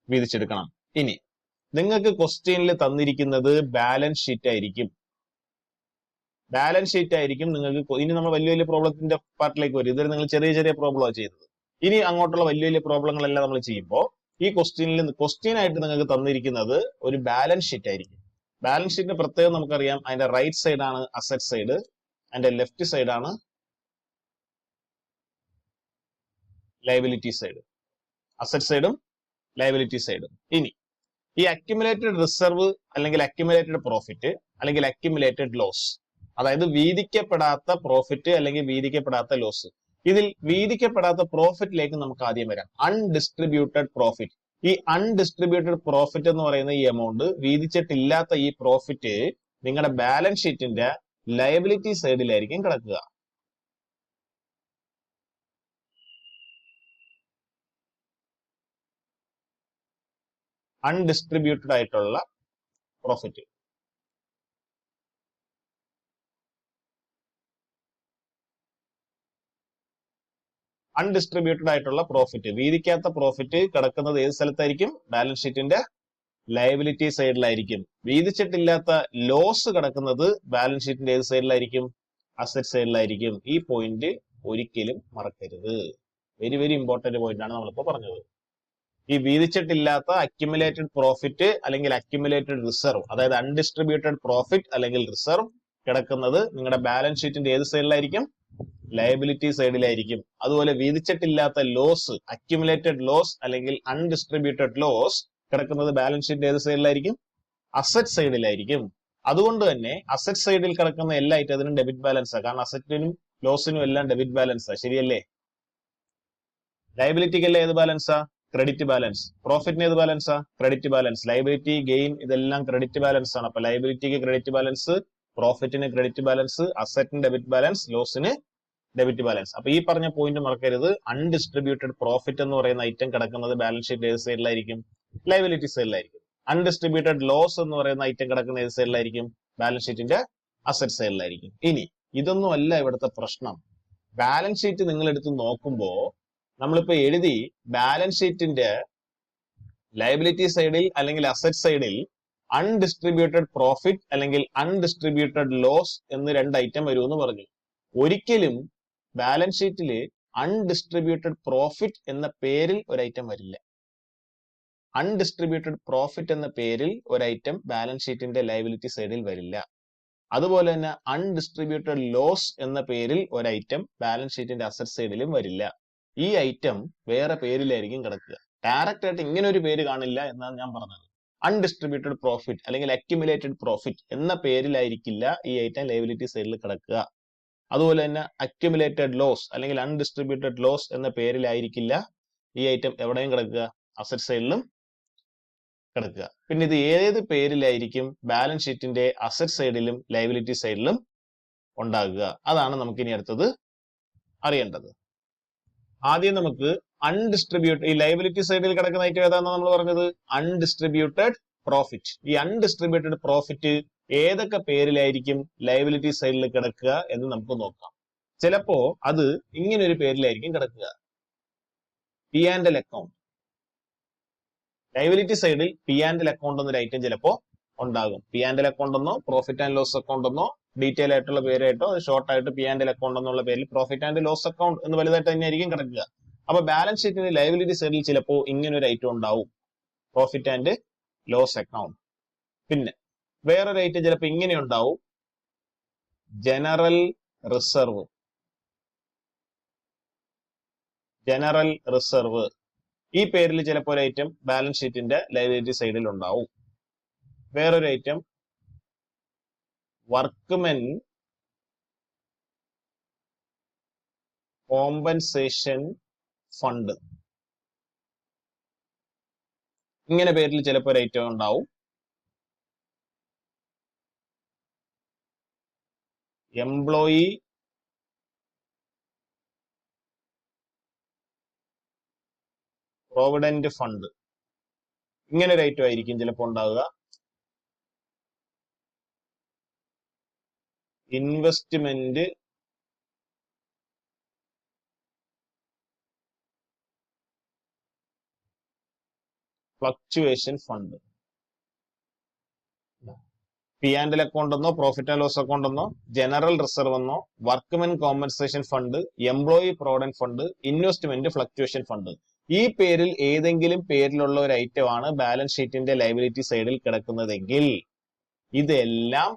[SPEAKER 1] വീതിച്ചെടുക്കണം. ഇനി നിങ്ങൾക്ക് ക്വസ്റ്റ്യനിൽ തന്നിരിക്കുന്നത് ബാലൻസ് ഷീറ്റ് ആയിരിക്കും. ബാലൻസ് ഷീറ്റ് ആയിരിക്കും നിങ്ങൾക്ക്. ഇനി നമ്മൾ വലിയ വലിയ പ്രോബ്ലത്തിന്റെ പാർട്ടിലേക്ക് വരും. ഇതുവരെ നിങ്ങൾ ചെറിയ ചെറിയ പ്രോബ്ലമാണ് ചെയ്തത്. ഇനി അങ്ങോട്ടുള്ള വലിയ വലിയ പ്രോബ്ലങ്ങളെല്ലാം നമ്മൾ ചെയ്യുമ്പോൾ ഈ ക്വസ്റ്റ്യൻ ആയിട്ട് നിങ്ങൾക്ക് തന്നിരിക്കുന്നത് ഒരു ബാലൻസ് ഷീറ്റ് ആയിരിക്കും. ബാലൻസ് ഷീറ്റിന്റെ പ്രത്യേകം നമുക്കറിയാം. അതിന്റെ റൈറ്റ് സൈഡ് ആണ് അസറ്റ് സൈഡ്, അതിന്റെ ലെഫ്റ്റ് സൈഡ് ആണ് ലയബിലിറ്റി സൈഡ്. അസറ്റ് സൈഡും ലയബിലിറ്റി സൈഡും. ഇനി ഈ അക്യുമുലേറ്റഡ് റിസർവ് അല്ലെങ്കിൽ അക്യുമുലേറ്റഡ് പ്രോഫിറ്റ് അല്ലെങ്കിൽ അക്യുമുലേറ്റഡ് ലോസ്, അതായത് വീതിക്കപ്പെടാത്ത പ്രോഫിറ്റ് അല്ലെങ്കിൽ വീതിക്കപ്പെടാത്ത ലോസ്. ഇതിൽ വീതിക്കപ്പെടാത്ത പ്രോഫിറ്റിലേക്ക് നമുക്ക് ആദ്യം വരാം. Undistributed profit. ഈ അൺഡിസ്ട്രിബ്യൂട്ടഡ് പ്രോഫിറ്റ് എന്ന് പറയുന്ന ഈ എമൗണ്ട്, വീതിച്ചിട്ടില്ലാത്ത ഈ പ്രോഫിറ്റ് നിങ്ങളുടെ ബാലൻസ് ഷീറ്റിന്റെ ലയബിലിറ്റി സൈഡിലായിരിക്കും കിടക്കുക. അൺഡിസ്ട്രിബ്യൂട്ടഡ് ആയിട്ടുള്ള പ്രോഫിറ്റ്. അൺഡിസ്ട്രിബ്യൂട്ടഡ് ആയിട്ടുള്ള പ്രോഫിറ്റ്, വീതിക്കാത്ത പ്രോഫിറ്റ് കിടക്കുന്നത് ഏത് സ്ഥലത്തായിരിക്കും? ബാലൻസ് ഷീറ്റിന്റെ ലയബിലിറ്റി സൈഡിലായിരിക്കും. വീതിച്ചിട്ടില്ലാത്ത ലോസ് കിടക്കുന്നത് ബാലൻസ് ഷീറ്റിന്റെ ഏത് സൈഡിലായിരിക്കും? അസറ്റ് സൈഡിലായിരിക്കും. ഈ പോയിന്റ് ഒരിക്കലും മറക്കരുത്. വെരി വെരി ഇമ്പോർട്ടന്റ് പോയിന്റ് ആണ് നമ്മളിപ്പോ പറഞ്ഞത്. ഈ വീതിച്ചിട്ടില്ലാത്ത അക്യുമുലേറ്റഡ് പ്രോഫിറ്റ് അല്ലെങ്കിൽ അക്യുമുലേറ്റഡ് റിസർവ്, അതായത് അൺഡിസ്ട്രിബ്യൂട്ടഡ് പ്രോഫിറ്റ് അല്ലെങ്കിൽ റിസർവ് കിടക്കുന്നത് നിങ്ങളുടെ ബാലൻസ് ഷീറ്റിന്റെ ഏത് സൈഡിലായിരിക്കും? ലയബിലിറ്റി സൈഡിലായിരിക്കും. അതുപോലെ വീതിച്ചിട്ടില്ലാത്ത ലോസ്, അക്യുമുലേറ്റഡ് ലോസ് അല്ലെങ്കിൽ അൺഡിസ്ട്രിബ്യൂട്ടഡ് ലോസ് കിടക്കുന്നത് ബാലൻസ് ഷീറ്റിന്റെ ഏത് സൈഡിലായിരിക്കും? അസറ്റ് സൈഡിലായിരിക്കും. അതുകൊണ്ട് തന്നെ അസറ്റ് സൈഡിൽ കിടക്കുന്ന എല്ലാ ഐറ്റത്തിനും ഡെബിറ്റ് ബാലൻസാണ്. കാരണം അസറ്റിനും ലോസിനും എല്ലാം ഡെബിറ്റ് ബാലൻസാ. ശരിയല്ലേ? ലയബിലിറ്റിക്കല്ലേ ഏത് ബാലൻസാ? Credit balance. പ്രോഫിറ്റിന് ഏത് ബാലൻസാ? Credit balance. ലയബിലിറ്റി, ഗെയിൻ ഇതെല്ലാം ക്രെഡിറ്റ് ബാലൻസ് ആണ്. അപ്പൊ ലയബിലിറ്റിക്ക് ക്രെഡിറ്റ് ബാലൻസ്, പ്രോഫിറ്റിന് ക്രെഡിറ്റ് ബാലൻസ്, അസറ്റിന് ഡെബിറ്റ് ബാലൻസ്, ലോസിന് ഡെബിറ്റ് ബാലൻസ്. അപ്പൊ ഈ പറഞ്ഞ പോയിന്റ് മറക്കരുത്. അൺഡിസ്ട്രിബ്യൂട്ടഡ് പ്രോഫിറ്റ് എന്ന് പറയുന്ന ഐറ്റം കിടക്കുന്നത് ബാലൻസ് ഷീറ്റ് ഏത് സൈഡിലായിരിക്കും? ലയബിലിറ്റി സൈഡിലായിരിക്കും. അൺഡിസ്ട്രിബ്യൂട്ടഡ് ലോസ് എന്ന് പറയുന്ന ഐറ്റം കിടക്കുന്ന ഏത് സൈഡിലായിരിക്കും? ബാലൻസ് ഷീറ്റിന്റെ അസറ്റ് സൈഡിലായിരിക്കും. ഇനി ഇതൊന്നും അല്ല ഇവിടുത്തെ പ്രശ്നം. ബാലൻസ് ഷീറ്റ് നിങ്ങൾ എടുത്ത് നോക്കുമ്പോ നമ്മളിപ്പോ എഴുതി ബാലൻസ് ഷീറ്റിന്റെ ലയബിലിറ്റി സൈഡിൽ അല്ലെങ്കിൽ അസറ്റ് സൈഡിൽ അൺഡിസ്ട്രിബ്യൂട്ടഡ് പ്രോഫിറ്റ് അല്ലെങ്കിൽ അൺഡിസ്ട്രിബ്യൂട്ടഡ് ലോസ് എന്ന് രണ്ട് ഐറ്റം വരുമെന്ന് പറഞ്ഞു. ഒരിക്കലും ബാലൻസ് ഷീറ്റില് അൺഡിസ്ട്രിബ്യൂട്ടഡ് പ്രോഫിറ്റ് എന്ന പേരിൽ ഒരു ഐറ്റം വരില്ല. അൺഡിസ്ട്രിബ്യൂട്ടഡ് പ്രോഫിറ്റ് എന്ന പേരിൽ ഒരു ഐറ്റം ബാലൻസ് ഷീറ്റിന്റെ ലയബിലിറ്റി സൈഡിൽ വരില്ല. അതുപോലെ തന്നെ അൺഡിസ്ട്രിബ്യൂട്ടഡ് ലോസ് എന്ന പേരിൽ ഒരു ഐറ്റം ബാലൻസ് ഷീറ്റിന്റെ അസറ്റ് സൈഡിലും വരില്ല. ഈ ഐറ്റം വേറെ പേരിലായിരിക്കും കിടക്കുക. ഡയറക്റ്റ് ആയിട്ട് ഇങ്ങനെ ഒരു പേര് കാണില്ല എന്നാണ് ഞാൻ പറഞ്ഞത്. അൺഡിസ്ട്രിബ്യൂട്ടഡ് പ്രോഫിറ്റ് അല്ലെങ്കിൽ അക്യുമുലേറ്റഡ് പ്രോഫിറ്റ് എന്ന പേരിലായിരിക്കില്ല ഈ ഐറ്റം ലയബിലിറ്റി സൈഡിൽ കിടക്കുക. അതുപോലെ തന്നെ അക്യുമുലേറ്റഡ് ലോസ് അല്ലെങ്കിൽ അൺഡിസ്ട്രിബ്യൂട്ടഡ് ലോസ് എന്ന പേരിലായിരിക്കില്ല ഈ ഐറ്റം എവിടെയും കിടക്കുക? അസറ്റ് സൈഡിലും കിടക്കുക. പിന്നെ ഇത് ഏത് പേരിലായിരിക്കും ബാലൻസ് ഷീറ്റിന്റെ അസറ്റ് സൈഡിലും ലയബിലിറ്റി സൈഡിലും ഉണ്ടാകുക? അതാണ് നമുക്ക് ഇനി അടുത്തത് അറിയേണ്ടത്. ആദ്യം നമുക്ക് അൺഡിസ്ട്രിബ്യൂട്ട് ഈ ലയബിലിറ്റി സൈഡിൽ കിടക്കുന്ന ഐറ്റം ഏതാണെന്ന് നമ്മൾ പറഞ്ഞത് അൺഡിസ്ട്രിബ്യൂട്ടഡ് പ്രോഫിറ്റ്. ഈ അൺഡിസ്ട്രിബ്യൂട്ടഡ് പ്രോഫിറ്റ് ഏതൊക്കെ പേരിലായിരിക്കും ലയബിലിറ്റി സൈഡിൽ കിടക്കുക എന്ന് നമുക്ക് നോക്കാം. ചിലപ്പോ അത് ഇങ്ങനെ ഒരു പേരിലായിരിക്കും കിടക്കുക, P and L account. Liability സൈഡിൽ പി ആൻഡ് എൽ അക്കൗണ്ട് എന്നൊരു ഐറ്റം ചിലപ്പോ ഉണ്ടാകും. പി ആൻഡ് എൽ അക്കൗണ്ട് എന്നോ പ്രോഫിറ്റ് ആൻഡ് ലോസ് അക്കൗണ്ട് എന്നോ ഡീറ്റെയിൽ ആയിട്ടുള്ള പേരായിട്ടോ ഷോർട്ട് ആയിട്ട് പി ആൻഡ് എൽ അക്കൗണ്ട് എന്നുള്ള പേരിൽ പ്രോഫിറ്റ് ആൻഡ് ലോസ് അക്കൗണ്ട് എന്ന് വലുതായിട്ട് തന്നെയായിരിക്കും കിടക്കുക. അപ്പൊ ബാലൻസ് ഷീറ്റിന്റെ ലയബിലിറ്റി സൈഡിൽ ചിലപ്പോ ഇങ്ങനെ ഒരു ഐറ്റം ഉണ്ടാവും, പ്രോഫിറ്റ് ആൻഡ് ലോസ് അക്കൗണ്ട്. പിന്നെ വേറൊരു ഐറ്റം ചിലപ്പോ ഇങ്ങനെ ഉണ്ടാവും, ജനറൽ റിസർവ്. ജനറൽ റിസർവ് ഈ പേരിൽ ചിലപ്പോൾ ഒരു ഐറ്റം ബാലൻസ് ഷീറ്റിന്റെ ലയബിലിറ്റി സൈഡിൽ ഉണ്ടാവും. വേറൊരു ഐറ്റം വർക്ക്മെൻ കോമ്പൻസേഷൻ ഫണ്ട്. ഇങ്ങനെ പേരിൽ ചിലപ്പോൾ ഒരു ഐറ്റം ഉണ്ടാവും. Employee provident fund. ഇങ്ങനെ ഒരു ഐറ്റം ആയിരിക്കും ചിലപ്പോൾ ഉണ്ടാവുക. Investment fluctuation fund. P and L account എന്നോ പ്രോഫിറ്റ് ആൻഡ് ലോസ് അക്കൗണ്ട് എന്നോ ജനറൽ റിസർവ് എന്നോ workmen compensation fund, employee provident fund, investment fluctuation fund, ഈ പേരിൽ ഏതെങ്കിലും പേരിലുള്ള ഒരു ഐറ്റം ആണ് ബാലൻസ് ഷീറ്റിന്റെ ലയബിലിറ്റി സൈഡിൽ കിടക്കുന്നതെങ്കിൽ ഇതെല്ലാം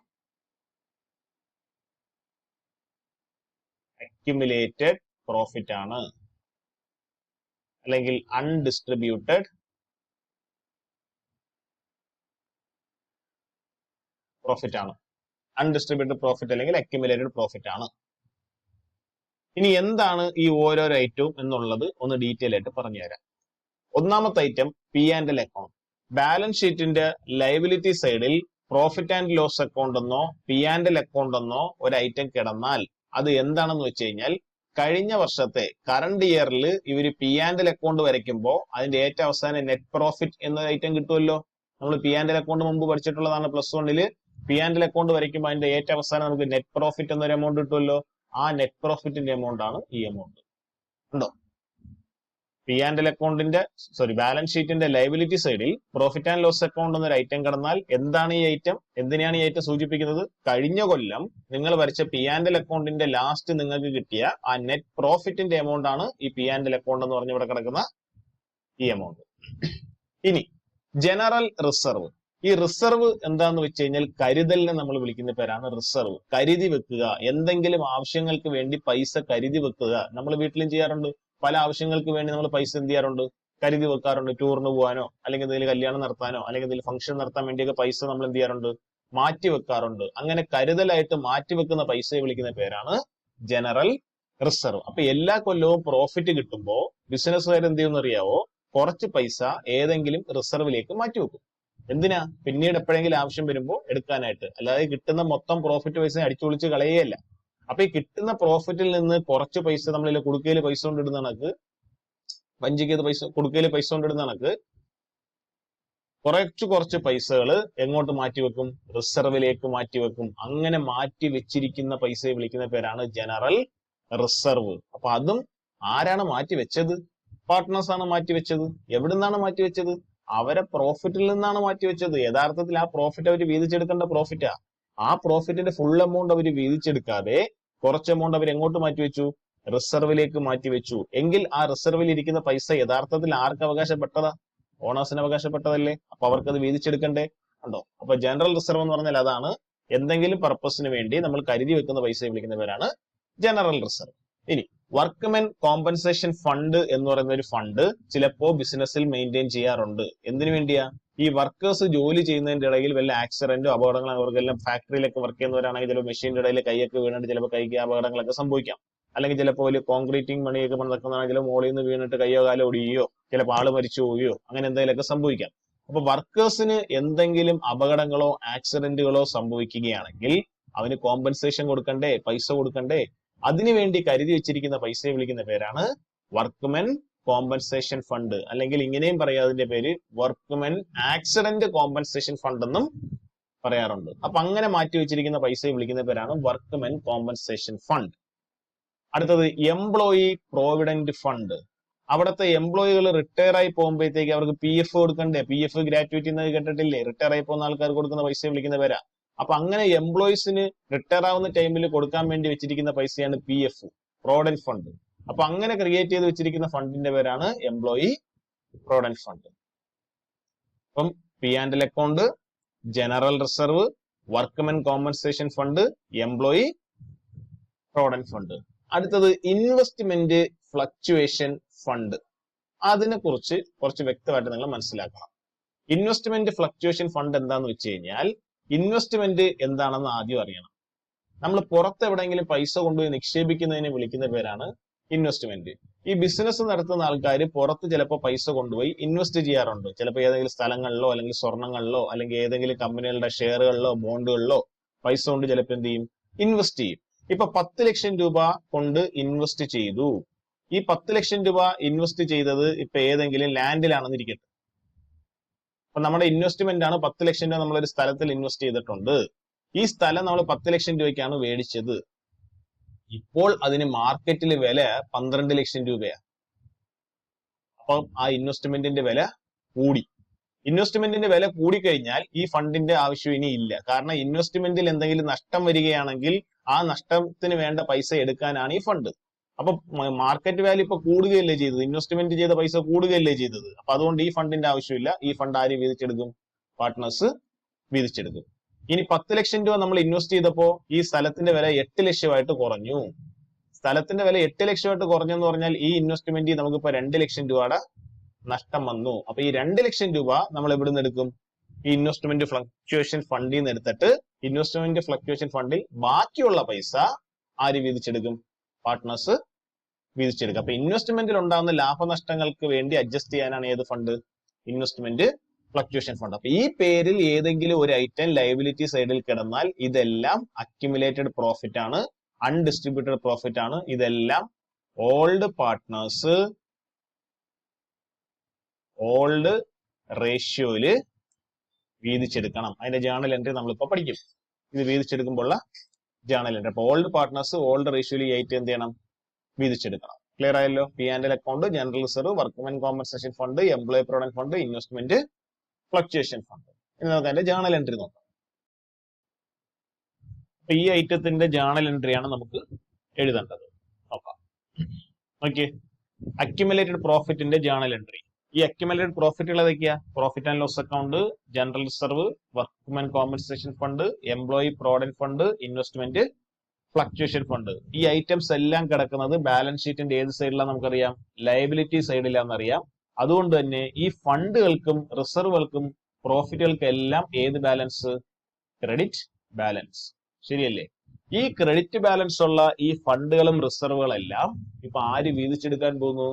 [SPEAKER 1] അക്യുമുലേറ്റഡ് പ്രോഫിറ്റ് ആണ്, അല്ലെങ്കിൽ അൺഡിസ്ട്രിബ്യൂട്ടഡ് പ്രോഫിറ്റ് ആണ്. അൺഡിസ്ട്രിബ്യൂട്ടഡ് പ്രോഫിറ്റ് അല്ലെങ്കിൽ അക്യുമുലേറ്റഡ് പ്രോഫിറ്റ് ആണ്. ഇനി എന്താണ് ഈ ഓരോരോ ഐറ്റവും എന്നുള്ളത് ഒന്ന് ഡീറ്റെയിൽ ആയിട്ട് പറഞ്ഞുതരാം. ഒന്നാമത്തെ item P and L account. Balance ഷീറ്റിന്റെ ലയബിലിറ്റി സൈഡിൽ പ്രോഫിറ്റ് ആൻഡ് ലോസ് അക്കൗണ്ട് എന്നോ പി ആൻഡ് എൽ അക്കൗണ്ട് എന്നോ ഒരു ഐറ്റം കിടന്നാൽ അത് എന്താണെന്ന് വെച്ച് കഴിഞ്ഞാൽ കഴിഞ്ഞ വർഷത്തെ കറണ്ട് ഇയറിൽ ഇവര് പി ആൻഡ് എൽ അക്കൗണ്ട് വരയ്ക്കുമ്പോൾ അതിന്റെ ഏറ്റവും അവസാനം നെറ്റ് പ്രോഫിറ്റ് എന്നൊരു ഐറ്റം കിട്ടുമല്ലോ. നമ്മൾ പി ആൻഡ് എൽ അക്കൗണ്ട് മുമ്പ് പഠിച്ചിട്ടുള്ളതാണ്. +1 പി ആൻഡ് എൽ അക്കൗണ്ട് വരയ്ക്കുമ്പോൾ അതിന്റെ ഏറ്റവും അവസാനം നമുക്ക് നെറ്റ് പ്രോഫിറ്റ് എന്നൊരു എമൗണ്ട് കിട്ടുമല്ലോ. ആ നെറ്റ് പ്രോഫിറ്റിന്റെ എമൗണ്ട് ആണ് ഈ എമൗണ്ട്. ഉണ്ടോ? പി ആൻഡ് എൽ അക്കൗണ്ടിന്റെ ബാലൻസ് ഷീറ്റിന്റെ ലയബിലിറ്റി സൈഡിൽ പ്രോഫിറ്റ് ആൻഡ് ലോസ് അക്കൗണ്ട് എന്നൊരു ഐറ്റം കിടന്നാൽ എന്താണ് ഈ ഐറ്റം, എന്തിനാണ് ഈ ഐറ്റം സൂചിപ്പിക്കുന്നത്? കഴിഞ്ഞ കൊല്ലം നിങ്ങൾ വരച്ച പി ആൻഡ് എൽ അക്കൗണ്ടിന്റെ ലാസ്റ്റ് നിങ്ങൾക്ക് കിട്ടിയ ആ നെറ്റ് പ്രോഫിറ്റിന്റെ എമൗണ്ട് ആണ് ഈ പി ആൻഡ് എൽ അക്കൗണ്ട് എന്ന് പറഞ്ഞ് ഇവിടെ കിടക്കുന്ന ഈ എമൗണ്ട്. ഇനി ജനറൽ റിസർവ്. ഈ റിസർവ് എന്താന്ന് വെച്ച് കഴിഞ്ഞാൽ കരുതലിനെ നമ്മൾ വിളിക്കുന്ന പേരാണ് റിസർവ്. കരുതി വെക്കുക, എന്തെങ്കിലും ആവശ്യങ്ങൾക്ക് വേണ്ടി പൈസ കരുതി വെക്കുക. നമ്മൾ വീട്ടിലും ചെയ്യാറുണ്ട്. പല ആവശ്യങ്ങൾക്ക് വേണ്ടി നമ്മൾ പൈസ എന്ത് ചെയ്യാറുണ്ട്? കരുതി വെക്കാറുണ്ട്. ടൂറിന് പോകാനോ അല്ലെങ്കിൽ എന്തെങ്കിലും കല്യാണം നടത്താനോ അല്ലെങ്കിൽ എന്തെങ്കിലും ഫംഗ്ഷൻ നടത്താൻ വേണ്ടിയൊക്കെ പൈസ നമ്മൾ എന്ത് ചെയ്യാറുണ്ട്? മാറ്റി വെക്കാറുണ്ട്. അങ്ങനെ കരുതലായിട്ട് മാറ്റി വെക്കുന്ന പൈസയെ വിളിക്കുന്ന പേരാണ് ജനറൽ റിസർവ്. അപ്പൊ എല്ലാ കൊല്ലവും പ്രോഫിറ്റ് കിട്ടുമ്പോൾ ബിസിനസ്സുകാർ എന്ത് ചെയ്യുമെന്ന് അറിയാവോ? കുറച്ച് പൈസ ഏതെങ്കിലും റിസർവിലേക്ക് മാറ്റി വെക്കും. എന്തിനാ? പിന്നീട് എപ്പോഴെങ്കിലും ആവശ്യം വരുമ്പോൾ എടുക്കാനായിട്ട്. അല്ലാതെ കിട്ടുന്ന മൊത്തം പ്രോഫിറ്റ് പൈസ അടിച്ചു പൊളിച്ച് കളയുകയല്ല. അപ്പൊ ഈ കിട്ടുന്ന പ്രോഫിറ്റിൽ നിന്ന് കുറച്ച് പൈസ നമ്മളിൽ കുടുക്കയിൽ പൈസ കൊണ്ടിടുന്ന കണക്ക്, വഞ്ചിക്കത് പൈസ കുടുക്കയിൽ പൈസ കൊണ്ടിടുന്ന കണക്ക് കുറച്ച് പൈസകൾ എങ്ങോട്ട് മാറ്റിവെക്കും? റിസർവിലേക്ക് മാറ്റിവെക്കും. അങ്ങനെ മാറ്റി വെച്ചിരിക്കുന്ന പൈസയെ വിളിക്കുന്ന പേരാണ് ജനറൽ റിസർവ്. അപ്പൊ അതും ആരാണ് മാറ്റി വെച്ചത്? പാർട്ട്നേഴ്സ് ആണ് മാറ്റി വെച്ചത്. എവിടുന്നാണ് മാറ്റി വെച്ചത്? അവരെ പ്രോഫിറ്റിൽ നിന്നാണ് മാറ്റിവെച്ചത്. യഥാർത്ഥത്തിൽ ആ പ്രോഫിറ്റ് അവർ വീതിച്ചെടുക്കേണ്ട പ്രോഫിറ്റാ. ആ പ്രോഫിറ്റിന്റെ ഫുൾ എമൗണ്ട് അവർ വീതിച്ചെടുക്കാതെ കുറച്ച് എമൗണ്ട് അവർ എങ്ങോട്ട് മാറ്റിവെച്ചു? റിസർവിലേക്ക് മാറ്റിവെച്ചു. എങ്കിൽ ആ റിസർവിൽ ഇരിക്കുന്ന പൈസ യഥാർത്ഥത്തിൽ ആർക്ക് അവകാശപ്പെട്ടതാ? ഓണേഴ്സിന് അവകാശപ്പെട്ടതല്ലേ. അപ്പൊ അവർക്കത് വീതിച്ചെടുക്കണ്ടേ? ഉണ്ടോ? അപ്പൊ ജനറൽ റിസർവ് എന്ന് പറഞ്ഞാൽ അതാണ്. എന്തെങ്കിലും പർപ്പസിന് വേണ്ടി നമ്മൾ കരുതി വെക്കുന്ന പൈസയെ വിളിക്കുന്ന പേരാണ് ജനറൽ റിസർവ്. ഇനി വർക്ക്മെൻ കോമ്പൻസേഷൻ ഫണ്ട് എന്ന് പറയുന്ന ഒരു ഫണ്ട് ചിലപ്പോ ബിസിനസ്സിൽ മെയിൻറ്റെയിൻ ചെയ്യാറുണ്ട്. എന്തിനു വേണ്ടിയാ? ഈ വർക്കേഴ്സ് ജോലി ചെയ്യുന്നതിന്റെ ഇടയിൽ വല്ല ആക്സിഡന്റോ അപകടങ്ങളോ, അവർക്കെല്ലാം ഫാക്ടറിയിലൊക്കെ വർക്ക് ചെയ്യുന്നവരാണെങ്കിൽ ചിലപ്പോൾ മെഷീന്റെ ഇടയിൽ കൈയൊക്കെ വീണിട്ട് ചിലപ്പോൾ കൈക്ക് അപകടങ്ങളൊക്കെ സംഭവിക്കാം. അല്ലെങ്കിൽ ചിലപ്പോൾ വലിയ കോൺക്രീറ്റിംഗ് പണിയൊക്കെ നടക്കുന്നതാണെങ്കിലും മോളിൽ നിന്ന് വീണിട്ട് കയ്യോ കാലോ ഒടിയുകയോ ചിലപ്പോൾ ആള് മരിച്ചു പോവുകയോ അങ്ങനെ എന്തെങ്കിലുമൊക്കെ സംഭവിക്കാം. അപ്പൊ വർക്കേഴ്സിന് എന്തെങ്കിലും അപകടങ്ങളോ ആക്സിഡന്റുകളോ സംഭവിക്കുകയാണെങ്കിൽ അവന് കോമ്പൻസേഷൻ കൊടുക്കണ്ടേ? പൈസ കൊടുക്കണ്ടേ? അതിനുവേണ്ടി കരുതി വെച്ചിരിക്കുന്ന പൈസയെ വിളിക്കുന്ന പേരാണ് വർക്ക്മെൻ കോമ്പൻസേഷൻ ഫണ്ട്, അല്ലെങ്കിൽ ഇങ്ങനെയും പറയാം, അതിന്റെ പേര് വർക്ക്മെൻ ആക്സിഡന്റ് കോമ്പൻസേഷൻ ഫണ്ട് എന്നും പറയാറുണ്ട്. അപ്പൊ അങ്ങനെ മാറ്റി വെച്ചിരിക്കുന്ന പൈസയെ വിളിക്കുന്ന പേരാണ് വർക്ക്മെൻ കോമ്പൻസേഷൻ ഫണ്ട്. അടുത്തത് എംപ്ലോയി പ്രോവിഡന്റ് ഫണ്ട്. അവിടുത്തെ എംപ്ലോയികൾ റിട്ടയർ ആയി പോകുമ്പോഴത്തേക്ക് അവർക്ക് PF കൊടുക്കണ്ടേ? PF ഗ്രാറ്റുവിറ്റി എന്ന് കേട്ടിട്ടില്ലേ? റിട്ടയർ ആയി പോകുന്ന ആൾക്കാർക്ക് കൊടുക്കുന്ന പൈസയെ വിളിക്കുന്ന പേരാ. അപ്പൊ അങ്ങനെ എംപ്ലോയീസിന് റിട്ടയർ ആവുന്ന ടൈമിൽ കൊടുക്കാൻ വേണ്ടി വെച്ചിരിക്കുന്ന പൈസയാണ് PF, പ്രോവിഡന്റ് ഫണ്ട്. അപ്പൊ അങ്ങനെ ക്രിയേറ്റ് ചെയ്ത് വെച്ചിരിക്കുന്ന ഫണ്ടിന്റെ പേരാണ് എംപ്ലോയി പ്രോവിഡന്റ് ഫണ്ട്. അപ്പം P&L account, general reserve, workmen compensation fund, employee provident fund. അടുത്തത് ഇൻവെസ്റ്റ്മെന്റ് ഫ്ലക്ച്വേഷൻ ഫണ്ട്. അതിനെ കുറിച്ച് കുറച്ച് വ്യക്തമായിട്ട് നിങ്ങൾ മനസ്സിലാക്കണം. ഇൻവെസ്റ്റ്മെന്റ് ഫ്ലക്ച്വേഷൻ ഫണ്ട് എന്താന്ന് വെച്ച് കഴിഞ്ഞാൽ, ഇൻവെസ്റ്റ്മെന്റ് എന്താണെന്ന് ആദ്യം അറിയണം. നമ്മൾ പുറത്ത് എവിടെയെങ്കിലും പൈസ കൊണ്ടുപോയി നിക്ഷേപിക്കുന്നതിനെ വിളിക്കുന്ന പേരാണ് ഇൻവെസ്റ്റ്മെന്റ്. ഈ ബിസിനസ് നടത്തുന്ന ആൾക്കാർ പുറത്ത് ചിലപ്പോൾ പൈസ കൊണ്ടുപോയി ഇൻവെസ്റ്റ് ചെയ്യാറുണ്ട്. ചിലപ്പോൾ ഏതെങ്കിലും സ്ഥലങ്ങളിലോ അല്ലെങ്കിൽ സ്വർണ്ണങ്ങളിലോ അല്ലെങ്കിൽ ഏതെങ്കിലും കമ്പനികളുടെ ഷെയറുകളിലോ ബോണ്ടുകളിലോ പൈസ കൊണ്ട് ചിലപ്പോൾ എന്ത് ചെയ്യും? ഇൻവെസ്റ്റ് ചെയ്യും. ഇപ്പൊ 10 ലക്ഷം രൂപ കൊണ്ട് ഇൻവെസ്റ്റ് ചെയ്തു. ഈ 10 ലക്ഷം രൂപ ഇൻവെസ്റ്റ് ചെയ്തത് ഇപ്പൊ ഏതെങ്കിലും ലാൻഡിലാണെന്ന് ഇരിക്കട്ടെ. അപ്പൊ നമ്മുടെ ഇൻവെസ്റ്റ്മെന്റ് ആണ് 10 ലക്ഷം രൂപ നമ്മളൊരു സ്ഥലത്തിൽ ഇൻവെസ്റ്റ് ചെയ്തിട്ടുണ്ട്. ഈ സ്ഥലം നമ്മൾ 10 ലക്ഷം രൂപയ്ക്കാണ് മേടിച്ചത്. ഇപ്പോൾ അതിന് മാർക്കറ്റിൽ വില 12 ലക്ഷം രൂപയാണ്. അപ്പം ആ ഇൻവെസ്റ്റ്മെന്റിന്റെ വില കൂടി. ഇൻവെസ്റ്റ്മെന്റിന്റെ വില കൂടിക്കഴിഞ്ഞാൽ ഈ ഫണ്ടിന്റെ ആവശ്യം ഇനി ഇല്ല. കാരണം ഇൻവെസ്റ്റ്മെന്റിൽ എന്തെങ്കിലും നഷ്ടം വരികയാണെങ്കിൽ ആ നഷ്ടത്തിന് വേണ്ട പൈസ എടുക്കാനാണ് ഈ ഫണ്ട്. അപ്പൊ മാർക്കറ്റ് വാല്യൂ ഇപ്പൊ കൂടുകയല്ലേ ചെയ്തത്, ഇൻവെസ്റ്റ്മെന്റ് ചെയ്ത പൈസ കൂടുകയല്ലേ ചെയ്തത്. അപ്പൊ അതുകൊണ്ട് ഈ ഫണ്ടിന്റെ ആവശ്യമില്ല. ഈ ഫണ്ട് ആര് വീതിച്ചെടുക്കും? പാർട്ട്നേഴ്സ് വീതിച്ചെടുക്കും. ഇനി 10 ലക്ഷം രൂപ നമ്മൾ ഇൻവെസ്റ്റ് ചെയ്തപ്പോ ഈ സ്ഥലത്തിന്റെ വില 8 ലക്ഷമായിട്ട് കുറഞ്ഞു. സ്ഥലത്തിന്റെ വില 8 ലക്ഷമായിട്ട് കുറഞ്ഞെന്ന് പറഞ്ഞാൽ ഈ ഇൻവെസ്റ്റ്മെന്റ് നമുക്കിപ്പോ 2 ലക്ഷം രൂപയുടെ നഷ്ടം വന്നു. അപ്പൊ ഈ 2 ലക്ഷം രൂപ നമ്മൾ എവിടെ നിന്ന് എടുക്കും? ഈ ഇൻവെസ്റ്റ്മെന്റ് ഫ്ലക്ച്വേഷൻ ഫണ്ടിൽ നിന്ന് എടുത്തിട്ട് ഇൻവെസ്റ്റ്മെന്റ് ഫ്ലക്ച്വേഷൻ ഫണ്ടിൽ ബാക്കിയുള്ള പൈസ ആര് വീതിച്ചെടുക്കും? പാർട്ട്നേഴ്സ് വീതിച്ചെടുക്കും. അപ്പൊ ഇൻവെസ്റ്റ്മെന്റിൽ ഉണ്ടാകുന്ന ലാഭനഷ്ടങ്ങൾക്ക് വേണ്ടി അഡ്ജസ്റ്റ് ചെയ്യാനാണ് ഏത് ഫണ്ട്? Investment fluctuation fund. അപ്പൊ ഈ പേരിൽ ഏതെങ്കിലും ഒരു ഐറ്റം ലയബിലിറ്റി സൈഡിൽ കിടന്നാൽ ഇതെല്ലാം അക്യുമുലേറ്റഡ് പ്രോഫിറ്റ് ആണ്, അൺഡിസ്ട്രിബ്യൂട്ടഡ് പ്രോഫിറ്റ് ആണ്. ഇതെല്ലാം ഓൾഡ് പാർട്ട്നേഴ്സ് ഓൾഡ് റേഷ്യോയില് വീതിച്ചെടുക്കണം. അതിന്റെ ജേണൽ എൻട്രി നമ്മളിപ്പോ പഠിക്കും. ഇത് വീതിച്ചെടുക്കുമ്പോഴുള്ള ജേണൽ എൻട്രി. അപ്പൊ ഓൾഡ് പാർട്ട്നേഴ്സ് ഓൾഡ് റേഷ്യോയിൽ ഈ ഐറ്റം എന്ത് ചെയ്യണം? വീതിച്ചെടുക്കണം. ക്ലിയർ ആയല്ലോ? P&L account, general reserve, workmen compensation fund, employee provident fund, investment fluctuation fund. ഇനി നമുക്ക് അതിന്റെ ജേണൽ എൻട്രി നോക്കാം. അപ്പൊ ഈ ഐറ്റത്തിന്റെ ജേണൽ എൻട്രിയാണ് നമുക്ക് എഴുതേണ്ടത്. നോക്കാം. ഓക്കെ, അക്യുമുലേറ്റഡ് പ്രോഫിറ്റിന്റെ ജേണൽ എൻട്രി. ഈ അക്യുമുലേറ്റഡ് പ്രോഫിറ്റുകൾ ഏതൊക്കെയാ? Profit and loss account, general reserve, workmen compensation fund, employee provident fund, investment fluctuation fund. ഈ ഐറ്റംസ് എല്ലാം കിടക്കുന്നത് ബാലൻസ് ഷീറ്റിന്റെ ഏത് സൈഡിലാണ് നമുക്കറിയാം? ലയബിലിറ്റി സൈഡിലാണെന്നറിയാം. അതുകൊണ്ട് തന്നെ ഈ ഫണ്ടുകൾക്കും റിസർവുകൾക്കും പ്രോഫിറ്റുകൾക്കും എല്ലാം ഏത് ബാലൻസ്? Credit balance. ശരിയല്ലേ? ഈ ക്രെഡിറ്റ് ബാലൻസ് ഉള്ള ഈ ഫണ്ടുകളും റിസർവുകളെല്ലാം ഇപ്പൊ ആര് വീതിച്ചെടുക്കാൻ പോകുന്നു?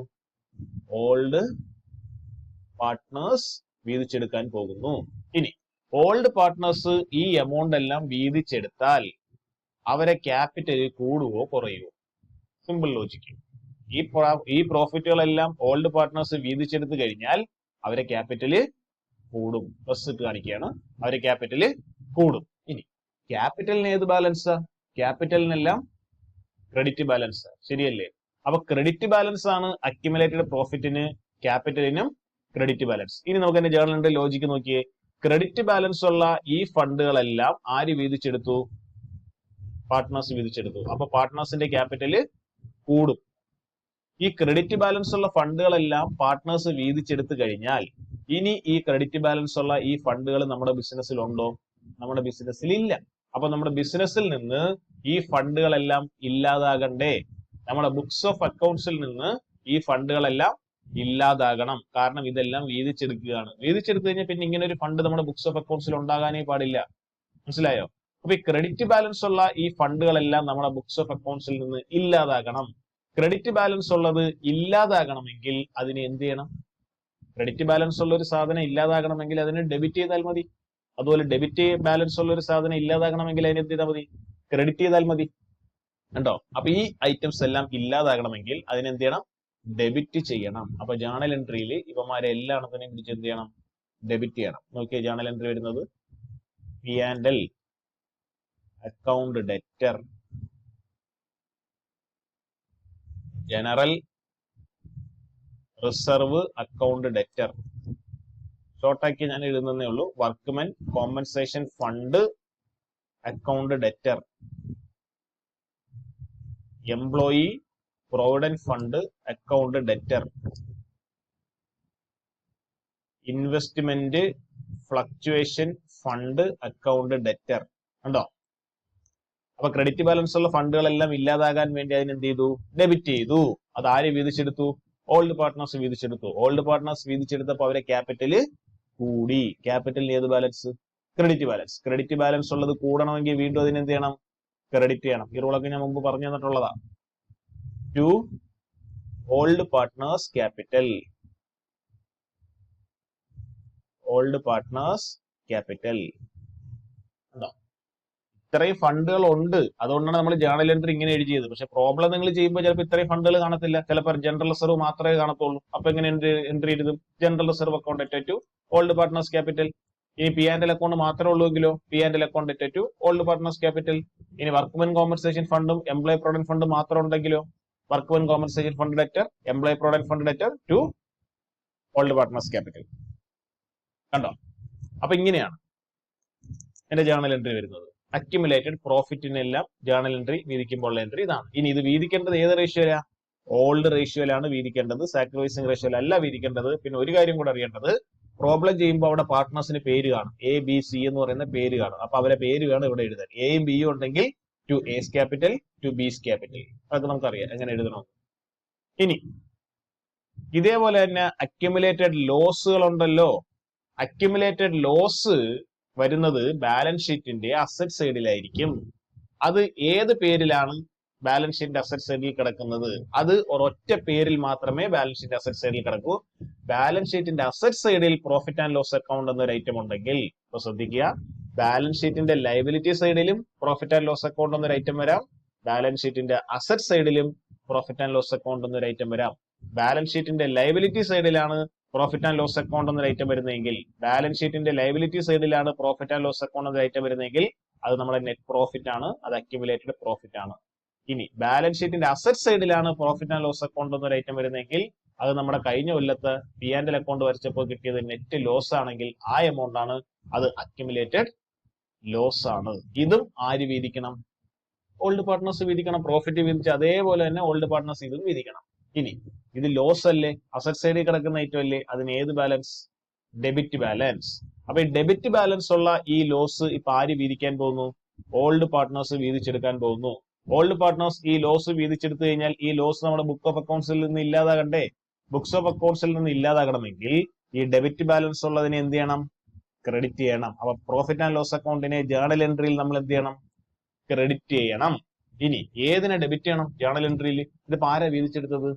[SPEAKER 1] ഓൾഡ് പാർട്ട്നേഴ്സ് വീതിച്ചെടുക്കാൻ പോകുന്നു. ഇനി ഓൾഡ് പാർട്ട്നേഴ്സ് ഈ എമൗണ്ട് എല്ലാം വീതിച്ചെടുത്താൽ അവരെ ക്യാപിറ്റൽ കൂടുവോ കുറയുവോ? Simple logic. ഈ പ്രോഫിറ്റുകളെല്ലാം ഓൾഡ് പാർട്ട്നേഴ്സ് വീതിച്ചെടുത്ത് കഴിഞ്ഞാൽ അവരെ ക്യാപിറ്റല് കൂടും. പ്ലസ് ഇട്ട് കാണിക്കുകയാണ്, അവരെ ക്യാപിറ്റല് കൂടും. ഇനി ക്യാപിറ്റലിന് ഏത് ബാലൻസാ? ക്യാപിറ്റലിനെല്ലാം ക്രെഡിറ്റ് ബാലൻസ്. ശരിയല്ലേ? അപ്പൊ ക്രെഡിറ്റ് ബാലൻസ് ആണ് അക്യുമുലേറ്റഡ് പ്രോഫിറ്റിന്, ക്യാപിറ്റലിനും ക്രെഡിറ്റ് ബാലൻസ്. ഇനി നമുക്ക് എന്റെ ജേർണലിന്റെ ലോജിക്ക് നോക്കിയേ. ക്രെഡിറ്റ് ബാലൻസ് ഉള്ള ഈ ഫണ്ടുകളെല്ലാം ആര് വീതിച്ചെടുത്തു? പാർട്ട്നേഴ്സ് വീതിച്ചെടുത്തു. അപ്പൊ പാർട്ട്നേഴ്സിന്റെ ക്യാപിറ്റല് കൂടും. ഈ ക്രെഡിറ്റ് ബാലൻസ് ഉള്ള ഫണ്ടുകളെല്ലാം പാർട്ട്നേഴ്സ് വീതിച്ചെടുത്ത് കഴിഞ്ഞാൽ ഇനി ഈ ക്രെഡിറ്റ് ബാലൻസ് ഉള്ള ഈ ഫണ്ടുകൾ നമ്മുടെ ബിസിനസ്സിൽ ഉണ്ടോ? നമ്മുടെ ബിസിനസ്സിൽ ഇല്ല. അപ്പൊ നമ്മുടെ ബിസിനസ്സിൽ നിന്ന് ഈ ഫണ്ടുകളെല്ലാം ഇല്ലാതാകണ്ടേ? നമ്മുടെ ബുക്സ് ഓഫ് അക്കൗണ്ട്സിൽ നിന്ന് ഈ ഫണ്ടുകളെല്ലാം ഇല്ലാതാകണം. കാരണം ഇതെല്ലാം വീതിച്ചെടുക്കുകയാണ്. വീതിച്ചെടുത്തു കഴിഞ്ഞാൽ പിന്നെ ഇങ്ങനെ ഒരു ഫണ്ട് നമ്മുടെ ബുക്സ് ഓഫ് അക്കൗണ്ട്സിൽ ഉണ്ടാകാനേ പാടില്ല. മനസ്സിലായോ? അപ്പൊ ഈ ക്രെഡിറ്റ് ബാലൻസ് ഉള്ള ഈ ഫണ്ടുകളെല്ലാം നമ്മുടെ ബുക്സ് ഓഫ് അക്കൗണ്ട്സിൽ നിന്ന് ഇല്ലാതാകണം. ക്രെഡിറ്റ് ബാലൻസ് ഉള്ളത് ഇല്ലാതാകണമെങ്കിൽ അതിന് എന്ത് ചെയ്യണം? ക്രെഡിറ്റ് ബാലൻസ് ഉള്ള ഒരു സാധനം ഇല്ലാതാകണമെങ്കിൽ അതിന് ഡെബിറ്റ് ചെയ്താൽ മതി. അതുപോലെ ഡെബിറ്റ് ബാലൻസ് ഉള്ള ഒരു സാധനം ഇല്ലാതാകണമെങ്കിൽ അതിന് എന്ത് ചെയ്താൽ മതി? ക്രെഡിറ്റ് ചെയ്താൽ മതി. കണ്ടോ? അപ്പൊ ഈ ഐറ്റംസ് എല്ലാം ഇല്ലാതാകണമെങ്കിൽ അതിനെന്ത് ചെയ്യണം? ഡെബിറ്റ് ചെയ്യണം. അപ്പൊ ജേണൽ എൻട്രിയിൽ ഇവന്മാരെ എല്ലാ എണ്ണത്തിനെയും പിടിച്ച് എന്ത് ചെയ്യണം? ഡെബിറ്റ് ചെയ്യണം. നോക്കിയേ ജേണൽ എൻട്രി വരുന്നത് P&L account debtor, general reserve account debtor, ഷോർട്ടാക്കി ഞാൻ എഴുതുന്നേ ഉള്ളൂ. Workmen compensation fund account debtor, employee provident fund account debtor, investment fluctuation fund account debtor. ഉണ്ടോ? അപ്പൊ ക്രെഡിറ്റ് ബാലൻസ് ഉള്ള ഫണ്ടുകളെല്ലാം ഇല്ലാതാകാൻ വേണ്ടി അതിനെന്ത് ചെയ്തു? ഡെബിറ്റ് ചെയ്തു. അത് ആര് വീതിച്ചെടുത്തു? ഓൾഡ് പാർട്ട്നേഴ്സ് വീതിച്ചെടുത്തു. ഓൾഡ് പാർട്ട്നേഴ്സ് വീതിച്ചെടുത്തപ്പോൾ അവരെ ക്യാപിറ്റല് കൂടി. ക്യാപിറ്റലിന് ഏത് balance? Credit balance. Credit balance ഉള്ളത് കൂടണമെങ്കിൽ വീണ്ടും അതിനെന്ത് ചെയ്യണം? ക്രെഡിറ്റ് ചെയ്യണം. ഈ റൂളൊക്കെ ഞാൻ മുമ്പ് പറഞ്ഞു തന്നിട്ടുള്ളതാ. To old partners capital, old partners capital. ഇത്രയും ഫണ്ടുകൾ ഉണ്ട്, അതുകൊണ്ടാണ് നമ്മൾ ജേണൽ എൻട്രി ഇങ്ങനെ എഴുതിയത്. പക്ഷെ പ്രോബ്ലം നിങ്ങൾ ചെയ്യുമ്പോൾ ചിലപ്പോൾ ഇത്രയും ഫണ്ടുകൾ കാണത്തില്ല. ചിലപ്പോൾ ജനറൽ റിസർവ് മാത്രമേ കാണത്തുള്ളൂ. അപ്പൊ എങ്ങനെ എൻട്രി എഴുതും? General reserve account at to old partners capital. ഇനി P&L അക്കൗണ്ട് മാത്രമേ ഉള്ളൂവെങ്കിലോ P&L account at to old partners capital. ഇനി വർക്ക്മെൻ കോമ്പൻസേഷൻ ഫണ്ടും എംപ്ലോയി പ്രൊവിഡന്റ് ഫണ്ടും മാത്രം ഉണ്ടെങ്കിലോ workmen compensation fund debtor, employee provident fund debtor to old partners capital. കണ്ടോ? അപ്പൊ ഇങ്ങനെയാണ് എന്റെ ജേണൽ എൻട്രി വരുന്നത്. അക്യുമുലേറ്റഡ് പ്രോഫിറ്റിനെല്ലാം ജേണൽ എൻട്രി വീതിക്കുമ്പോൾ എൻട്രി ഇതാണ്. ഇനി ഇത് വീതിക്കേണ്ടത് ഏത് റേഷ്യോയിലാ? Old റേഷ്യോയിലാണ് വീതിക്കേണ്ടത്, sacrificing റേഷ്യോയിലല്ല വീതിക്കേണ്ടത്. പിന്നെ ഒരു കാര്യം കൂടെ അറിയേണ്ടത്, പ്രോബ്ലം ചെയ്യുമ്പോൾ അവിടെ പാർട്ട്നേഴ്സിന് പേര് കാണും. A, B, C എന്ന് പറയുന്ന പേര് കാണും. അപ്പൊ അവരെ പേര് വേണം ഇവിടെ എഴുതാൻ. എയും ബിയും ഉണ്ടെങ്കിൽ to S capital, to B's capital. അതൊക്കെ നമുക്കറിയാം എങ്ങനെ എഴുതണം. ഇനി ഇതേപോലെ തന്നെ അക്യുമുലേറ്റഡ് ലോസുകൾ ഉണ്ടല്ലോ. അക്യുമുലേറ്റഡ് ലോസ് വരുന്നത് ബാലൻസ് ഷീറ്റിന്റെ അസറ്റ് സൈഡിലായിരിക്കും. അത് ഏത് പേരിലാണ് ബാലൻസ് ഷീറ്റിന്റെ അസറ്റ് സൈഡിൽ കിടക്കുന്നത്? അത് ഒരൊറ്റ പേരിൽ മാത്രമേ ബാലൻസ് ഷീറ്റ് അസറ്റ് സൈഡിൽ കിടക്കൂ. ബാലൻസ് ഷീറ്റിന്റെ അസറ്റ് സൈഡിൽ പ്രോഫിറ്റ് ആൻഡ് ലോസ് അക്കൗണ്ട് എന്നൊരു ഐറ്റം ഉണ്ടെങ്കിൽ, ഇപ്പൊ ശ്രദ്ധിക്കുക, ബാലൻസ് ഷീറ്റിന്റെ ലയബിലിറ്റി സൈഡിലും പ്രോഫിറ്റ് ആൻഡ് ലോസ് അക്കൗണ്ട് എന്നൊരു ഐറ്റം വരാം. ബാലൻസ് ഷീറ്റിന്റെ അസറ്റ് സൈഡിലും പ്രോഫിറ്റ് ആൻഡ് ലോസ് അക്കൗണ്ട് എന്നൊരു ഐറ്റം വരാം. ബാലൻസ് ഷീറ്റിന്റെ ലയബിലിറ്റി സൈഡിലാണ് പ്രോഫിറ്റ് ആൻഡ് ലോസ് അക്കൗണ്ട് എന്നൊരു ഐറ്റം വരുന്നതെങ്കിൽ, ബാലൻസ് ഷീറ്റിന്റെ ലയബിലിറ്റി സൈഡിലാണ് പ്രോഫിറ്റ് ആൻഡ് ലോസ് അക്കൗണ്ട് എന്നൊരു ഐറ്റം വരുന്നതെങ്കിൽ അത് നമ്മുടെ നെറ്റ് പ്രോഫിറ്റ് ആണ്, അത് അക്യുമുലേറ്റഡ് പ്രോഫിറ്റ് ആണ്. ഇനി ബാലൻസ് ഷീറ്റിന്റെ അസറ്റ് സൈഡിലാണ് പ്രോഫിറ്റ് ആൻഡ് ലോസ് അക്കൗണ്ട് എന്നൊരു ഐറ്റം വരുന്നതെങ്കിൽ അത് നമ്മുടെ കഴിഞ്ഞ കൊല്ലത്ത് P&L അക്കൗണ്ട് വരച്ചപ്പോൾ കിട്ടിയത് നെറ്റ് ലോസ് ആണെങ്കിൽ ആ എമൗണ്ട് ആണ്, അത് അക്യുമുലേറ്റഡ് ലോസ് ആണ്. ഇതും ആര് വീതിക്കണം? ഓൾഡ് പാർട്ട്നേഴ്സ് വീതിക്കണം. പ്രോഫിറ്റ് വീതിച്ച് അതേപോലെ തന്നെ ഓൾഡ് പാർട്ട്നേഴ്സ് ഇതും വീതിക്കണം. ഇനി ഇത് ലോസ് അല്ലേ, അസറ്റ് സൈഡിൽ കിടക്കുന്ന ഐറ്റം അല്ലേ, അതിന് ഏത് ബാലൻസ്? Debit balance. അപ്പൊ ഈ ഡെബിറ്റ് ബാലൻസ് ഉള്ള ഈ ലോസ് ഇപ്പൊ ആര് വീതിക്കാൻ പോകുന്നു? ഓൾഡ് പാർട്ട്നേഴ്സ് വീതിച്ചെടുക്കാൻ പോകുന്നു. ഓൾഡ് പാർട്ട്നേഴ്സ് ഈ ലോസ് വീതിച്ചെടുത്തു കഴിഞ്ഞാൽ ഈ ലോസ് നമ്മുടെ ബുക്ക് ഓഫ് അക്കൗണ്ട്സിൽ നിന്ന് ഇല്ലാതാകണ്ടേ? ബുക്സ് ഓഫ് അക്കൗണ്ട്സിൽ നിന്ന് ഇല്ലാതാകണമെങ്കിൽ ഈ ഡെബിറ്റ് ബാലൻസ് ഉള്ളതിനെ എന്ത് ചെയ്യണം? ക്രെഡിറ്റ് ചെയ്യണം. അപ്പൊ പ്രോഫിറ്റ് ആൻഡ് ലോസ് അക്കൗണ്ടിനെ ജേണൽ എൻട്രിയിൽ നമ്മൾ എന്ത് ചെയ്യണം? ക്രെഡിറ്റ് ചെയ്യണം. ഇനി ഏതിനെ ഡെബിറ്റ് ചെയ്യണം ജേണൽ എൻട്രിയിൽ? ഇതിപ്പോ ആരാ വീതിച്ചെടുത്തത്?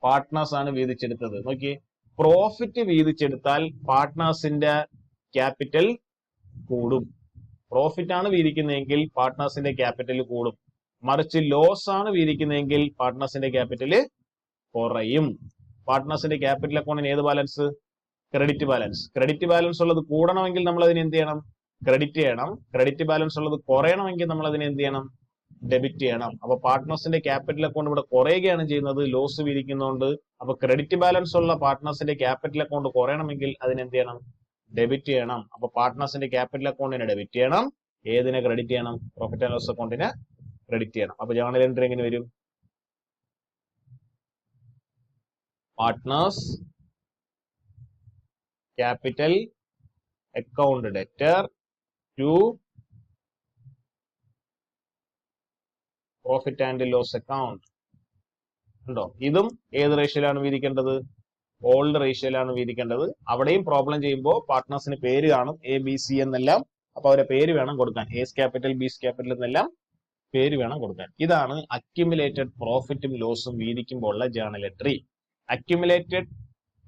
[SPEAKER 1] പാർട്ട്നേഴ്സ് ആണ് വീതിച്ചെടുത്തത്. നോക്കിയേ, പ്രോഫിറ്റ് വീതിച്ചെടുത്താൽ പാർട്ട്നേഴ്സിന്റെ ക്യാപിറ്റൽ കൂടും. പ്രോഫിറ്റ് ആണ് വീതിക്കുന്നതെങ്കിൽ പാർട്ട്നേഴ്സിന്റെ ക്യാപിറ്റൽ കൂടും. മറിച്ച് ലോസ് ആണ് വീതിക്കുന്നതെങ്കിൽ പാർട്ട്നേഴ്സിന്റെ ക്യാപിറ്റൽ കുറയും. പാർട്ട്നേഴ്സിന്റെ ക്യാപിറ്റൽ അക്കൗണ്ടിന് ഏത് balance? Credit balance. Credit balance ഉള്ളത് കൂടണമെങ്കിൽ നമ്മൾ അതിന് എന്ത് ചെയ്യണം? ക്രെഡിറ്റ് ചെയ്യണം. ക്രെഡിറ്റ് ബാലൻസ് ഉള്ളത് കുറയണമെങ്കിൽ നമ്മൾ അതിന് എന്ത് ചെയ്യണം? ഡെബിറ്റ് ചെയ്യണം. അപ്പൊ പാർട്ട്നേഴ്സിന്റെ ക്യാപിറ്റൽ അക്കൗണ്ട് ഇവിടെ കുറയുകയാണ് ചെയ്യുന്നത്, ലോസ് വീതിക്കുന്നതുകൊണ്ട്. അപ്പൊ ക്രെഡിറ്റ് ബാലൻസ് ഉള്ള പാർട്ട്നേഴ്സിന്റെ ക്യാപിറ്റൽ അക്കൗണ്ട് കുറയണമെങ്കിൽ അതിന് എന്ത് ചെയ്യണം? ഡെബിറ്റ് ചെയ്യണം. അപ്പൊ പാർട്ട്നേഴ്സിന്റെ ക്യാപിറ്റൽ അക്കൗണ്ടിനെ ഡെബിറ്റ് ചെയ്യണം. ഏതിനെ ക്രെഡിറ്റ് ചെയ്യണം? പ്രോഫിറ്റ് ആൻഡ് ലോസ് അക്കൗണ്ടിനെ ക്രെഡിറ്റ് ചെയ്യണം. അപ്പൊ ജേണൽ എൻട്രി എങ്ങനെ വരും? Partners capital account debtor to profit and loss account. ഉണ്ടോ? ഇതും ഏത് റേഷ്യോയിലാണ് വീതിക്കേണ്ടത്? ഓൾഡ് റേഷ്യോയിലാണ് വീതിക്കേണ്ടത്. അവിടെയും പ്രോബ്ലം ചെയ്യുമ്പോൾ പാർട്ട്നേഴ്സിന് പേര് കാണും, A, B, C എന്നെല്ലാം. അപ്പൊ അവരെ പേര് വേണം കൊടുക്കാൻ. എസ് ക്യാപിറ്റൽ, ബീസ് ക്യാപിറ്റൽ എന്നെല്ലാം പേര് വേണം കൊടുക്കാൻ. ഇതാണ് അക്യുമുലേറ്റഡ് പ്രോഫിറ്റും ലോസും വീതിക്കുമ്പോൾ ഉള്ള ജേണൽ എൻട്രി. അക്യുമുലേറ്റഡ്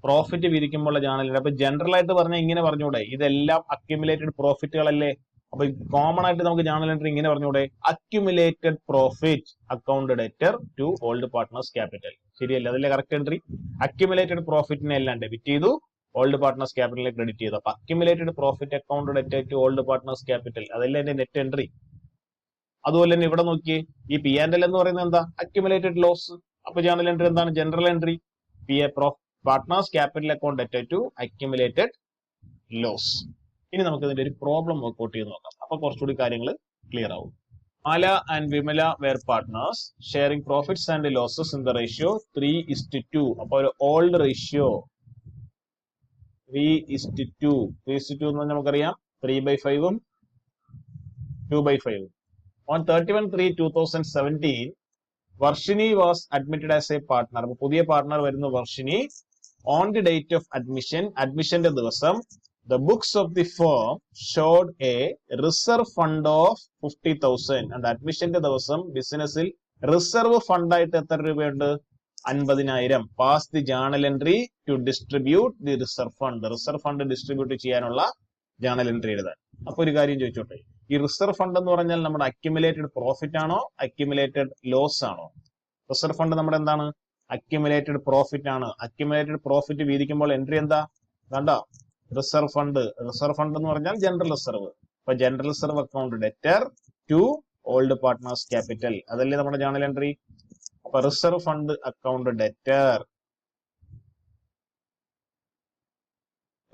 [SPEAKER 1] പ്രോഫിറ്റ് വീതിക്കുമ്പോൾ ഉള്ള ജേണൽ എൻട്രി. അപ്പൊ ജനറൽ ആയിട്ട് പറഞ്ഞാൽ ഇങ്ങനെ പറഞ്ഞൂടെ, ഇതെല്ലാം അക്യുമുലേറ്റഡ് പ്രോഫിറ്റുകളല്ലേ? അപ്പൊ കോമൺ ആയിട്ട് നമുക്ക് ജേണൽ എൻട്രി ഇങ്ങനെ പറഞ്ഞൂടെ, accumulated profit account debtor to old partners capital. ശരിയല്ല, അതല്ലേ കറക്റ്റ് എൻട്രി. അക്യുമുലേറ്റഡ് പ്രോഫിറ്റിനെ എല്ലാം ഡെബിറ്റ് ചെയ്തു, ഓൾഡ് പാർട്ട്നേഴ്സ് ക്യാപിറ്റലിനെ ക്രെഡിറ്റ് ചെയ്തു. അപ്പൊ accumulated profit account debt to old partners capital, അതല്ലേ എന്റെ നെറ്റ് എൻട്രി. അതുപോലെ തന്നെ ഇവിടെ നോക്കിയേ, ഈ പി ആൻഡ് എൽ എന്ന് പറയുന്നത് എന്താ? Accumulated loss. അപ്പൊ ജേണൽ എൻട്രി എന്താണ്? General entry. Partners capital account debt to accumulated loss. ഇനി നമുക്ക് ഇതിന്റെ ഒരു പ്രോബ്ലം വർക്ക്ഔട്ട് ചെയ്ത് നോക്കാം. അപ്പൊ കുറച്ചുകൂടി കാര്യങ്ങൾ ക്ലിയർ ആവും. Mala and Vimala were partners, sharing profits and losses in the ratio 3:2. അപ്പോൾ ഒരു ഓൾഡ് റേഷ്യോ 3:2. 3:2 എന്ന് നമുക്കറിയാം 3/5 ഉം 2/5 ഉം. On 31/3/2017, Varshini was admitted as a partner. അപ്പോൾ പുതിയ പാർട്ണർ വരുന്ന വർഷിനി. On the date of admission, admissionന്റെ ദിവസം, the books of the firm showed a reserve fund of 50,000. and admissionന്റെ ദിവസം ബിസിനസ്സിൽ റിസർവ് ഫണ്ട് ആയിട്ട് എത്ര രൂപയുണ്ട്? 50,000. Pass the journal entry to distribute the reserve fund. Reserve fund distribute ചെയ്യാനുള്ള journal entry എഴുതാൻ. അപ്പൊ ഒരു കാര്യം ചോദിച്ചോട്ടെ, ഈ റിസർവ് ഫണ്ട് എന്ന് പറഞ്ഞാൽ നമ്മുടെ അക്യുമുലേറ്റഡ് പ്രോഫിറ്റ് ആണോ അക്യുമുലേറ്റഡ് ലോസ് ആണോ? റിസർവ് ഫണ്ട് നമ്മുടെ എന്താണ്? അക്യുമുലേറ്റഡ് പ്രോഫിറ്റ് ആണ്. അക്യുമുലേറ്റഡ് പ്രോഫിറ്റ് വീതിക്കുമ്പോൾ എൻട്രി എന്താ? കണ്ടോ? Reserve fund. റിസർവ് ഫണ്ട് എന്ന് പറഞ്ഞാൽ ജനറൽ റിസർവ്. അപ്പൊ general reserve account debtor to old partners capital, അതല്ലേ നമ്മുടെ ജേണൽ എൻട്രി. അപ്പൊ reserve fund account debtor,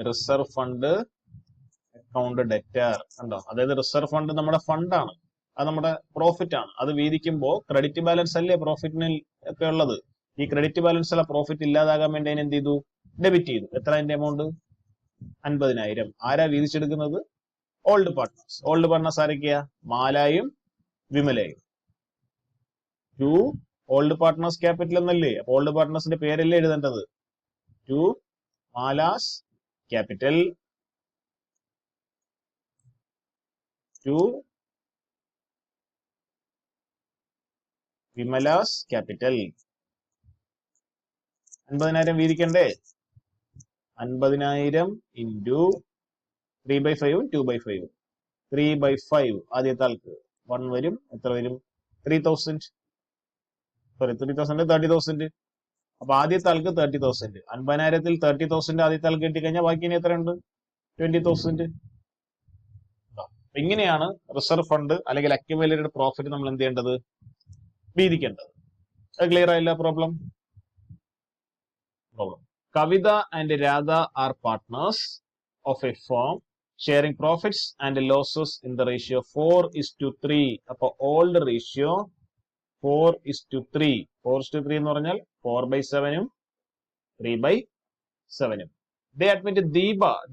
[SPEAKER 1] reserve fund account debtor കണ്ടോ? അതായത് റിസർവ് ഫണ്ട് നമ്മുടെ ഫണ്ടാണ്, അത് നമ്മുടെ പ്രോഫിറ്റ് ആണ്. അത് വീതിക്കുമ്പോൾ ക്രെഡിറ്റ് ബാലൻസ് അല്ലേ പ്രോഫിറ്റിന് ഒക്കെ ഉള്ളത്. ഈ ക്രെഡിറ്റ് ബാലൻസ് ഉള്ള പ്രോഫിറ്റ് ഇല്ലാതാകാൻ വേണ്ടി അതിന് എന്ത് ചെയ്തു? ഡെബിറ്റ് ചെയ്തു. എത്ര അതിന്റെ എമൗണ്ട്? 50,000. ആരാ വീതിച്ചെടുക്കുന്നത്? Old partners. ഓൾഡ് പാർട്ട്നേഴ്സ് ആരൊക്കെയാ? മാലായും വിമലയും. ടു ഓൾഡ് പാർട്ട്നേഴ്സ് ക്യാപിറ്റൽ എന്നല്ലേ? അപ്പൊ ഓൾഡ് പാർട്ട്നേഴ്സിന്റെ പേരല്ലേ എഴുതേണ്ടത്? To Mala's capital, to Vimala's capital. 50,000 വീതിക്കണ്ടേ? 50,000 ഇൻറ്റു 3/5 ഉം 2/5 ഉം. 3/5 ആദ്യത്തെ ആൾക്ക് 1 വരും. എത്ര വരും? 3,000. സോറി 3,000 30,000. അപ്പൊ ആദ്യത്തെ ആൾക്ക് 30,000. 50,000-ൽ 30,000 ആദ്യത്തെ ആൾക്ക് കിട്ടിക്കഴിഞ്ഞാൽ ബാക്കി ഇനി എത്രയുണ്ട്? 20,000. ഇങ്ങനെയാണ് റിസർവ് ഫണ്ട് അല്ലെങ്കിൽ അക്യുമുലേറ്റഡ് പ്രോഫിറ്റ് നമ്മൾ എന്ത് ചെയ്യേണ്ടത്? വീതിക്കേണ്ടത്. അത് ക്ലിയർ ആയില്ല? Problem. Kavita and Radha are partners of a firm sharing profits and losses in the ratio 4:3. അപ്പൊ ഓൾഡ് റേഷ്യോ 4:3. 4:3 എന്ന് പറഞ്ഞാൽ 4/7 ഉം 3/7 ഉം. They admitted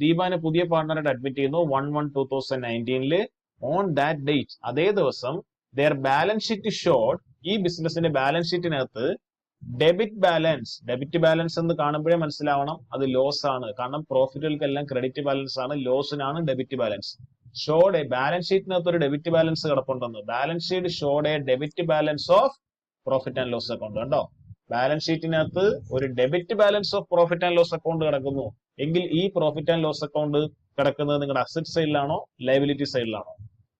[SPEAKER 1] ദീപനെ പുതിയ പാർട്ണറായിട്ട് അഡ്മിറ്റ് ചെയ്യുന്നു 1/1/2019. On that date, അതേ ദിവസം their balance sheet showed, ഈ ബിസിനസിന്റെ ബാലൻസ് ഷീറ്റിനകത്ത് ഡെബിറ്റ് ബാലൻസ് എന്ന് കാണുമ്പോഴേ മനസ്സിലാവണം അത് ലോസ് ആണ്. കാരണം പ്രോഫിറ്റുകൾക്കെല്ലാം ക്രെഡിറ്റ് ബാലൻസ് ആണ്, ലോസിനാണ് ഡെബിറ്റ് ബാലൻസ്. ഷോഡ് ബാലൻസ് ഷീറ്റിനകത്ത് ഒരു ഡെബിറ്റ് ബാലൻസ് കിടപ്പുണ്ടെന്ന്. Balance sheet showed a debit balance of profit and loss account. കണ്ടോ? ബാലൻസ് ഷീറ്റിനകത്ത് ഒരു debit balance of profit and loss account കിടക്കുന്നു. എങ്കിൽ ഈ പ്രോഫിറ്റ് ആൻഡ് ലോസ് അക്കൗണ്ട് കിടക്കുന്നത് നിങ്ങളുടെ അസറ്റ് സൈഡിലാണോ ലയബിലിറ്റി സൈഡിലാണോ?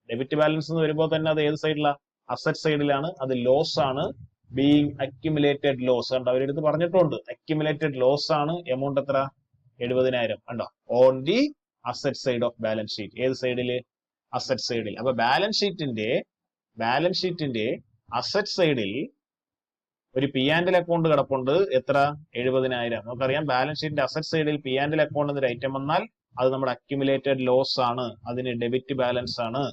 [SPEAKER 1] ഡെബിറ്റ് ബാലൻസ് എന്ന് വരുമ്പോൾ തന്നെ അത് ഏത് സൈഡിലാണ്? അസറ്റ് സൈഡിലാണ്. അത് ലോസ് ആണ്. Being accumulated loss. കണ്ടോ? അവരെടുത്ത് പറഞ്ഞിട്ടുണ്ട് അക്യുമുലേറ്റഡ് ലോസ് ആണ്. എമൗണ്ട് എത്ര? 70,000. കണ്ടോ? On the asset side of balance sheet. ഏത് സൈഡില്? അസറ്റ് സൈഡിൽ. അപ്പൊ ബാലൻസ് ഷീറ്റിന്റെ അസറ്റ് സൈഡിൽ ഒരു പി ആൻഡ് എൽ അക്കൗണ്ട് കിടപ്പുണ്ട്. എത്ര? 70,000. നമുക്കറിയാം ബാലൻസ് ഷീറ്റിന്റെ അസറ്റ് സൈഡിൽ പി ആൻഡ് എൽ അക്കൗണ്ട് എന്നൊരു ഐറ്റം വന്നാൽ അത് നമ്മുടെ അക്യുമുലേറ്റഡ് ലോസ് ആണ്. അതിന് ഡെബിറ്റ് ബാലൻസ് ആണ്.